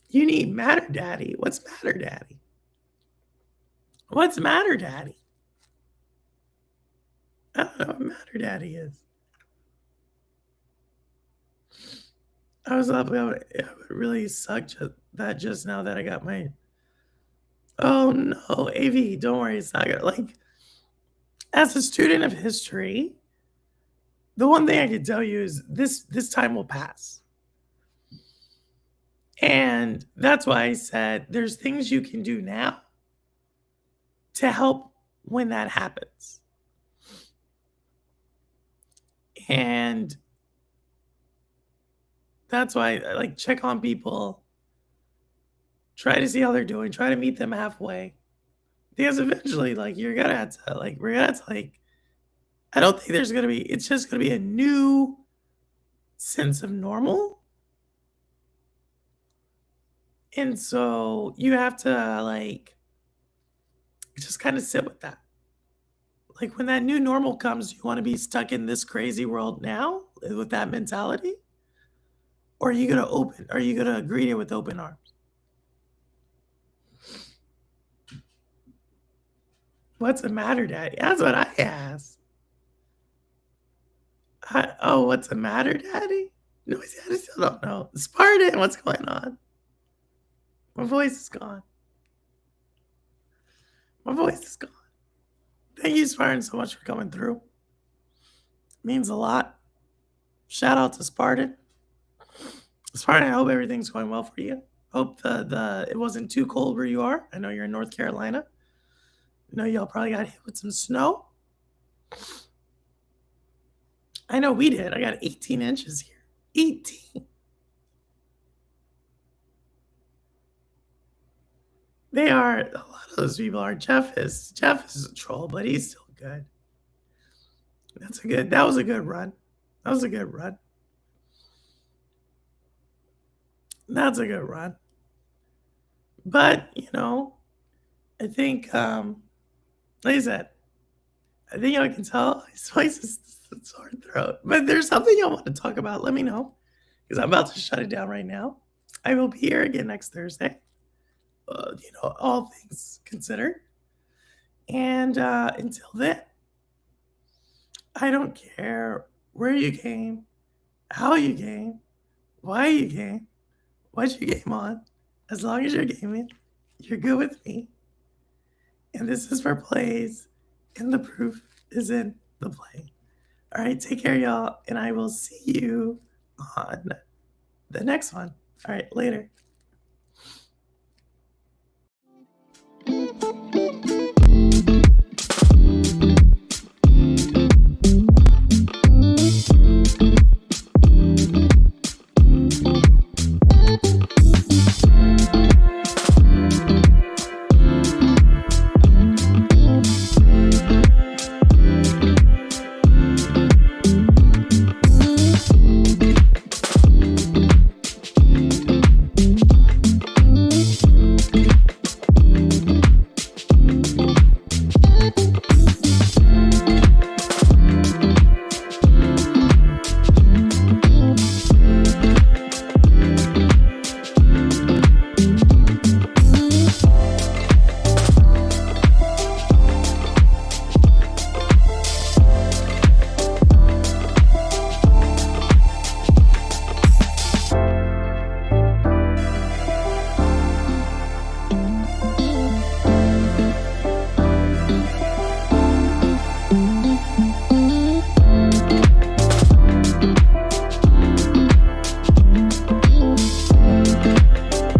You need Matter Daddy. What's Matter Daddy? What's Matter Daddy? I don't know what Matter Daddy is. I was up. It would really suck just now that I got my. Oh no, AV, don't worry. It's not gonna like. As a student of history, the one thing I can tell you is this time will pass. And that's why I said there's things you can do now to help when that happens. And that's why I like check on people, try to see how they're doing, try to meet them halfway. Because eventually, like, we're gonna have to like, I don't think it's just gonna be a new sense of normal. And so you have to like just kind of sit with that. Like when that new normal comes, you want to be stuck in this crazy world now with that mentality? Or are you gonna greet it with open arms? What's the matter, Daddy? That's what I asked. What's the matter, Daddy? No, I still don't know. Spartan, what's going on? My voice is gone. My voice is gone. Thank you, Spartan, so much for coming through. It means a lot. Shout out to Spartan. Spartan, I hope everything's going well for you. Hope it wasn't too cold where you are. I know you're in North Carolina. I know y'all probably got hit with some snow. I know we did. I got 18 inches here. 18. They are. A lot of those people are. Jeff is a troll, but he's still good. That was a good run. That was a good run. That's a good run. But, I think, like I said, I think I can tell his voice is a sore throat. But there's something I want to talk about. Let me know, because I'm about to shut it down right now. I will be here again next Thursday. All things considered. And until then, I don't care where you came, how you came, why you came, what you came on. As long as you're gaming, you're good with me. And this is for plays, and the proof is in the play. All right, take care, y'all, and I will see you on the next one. All right, later.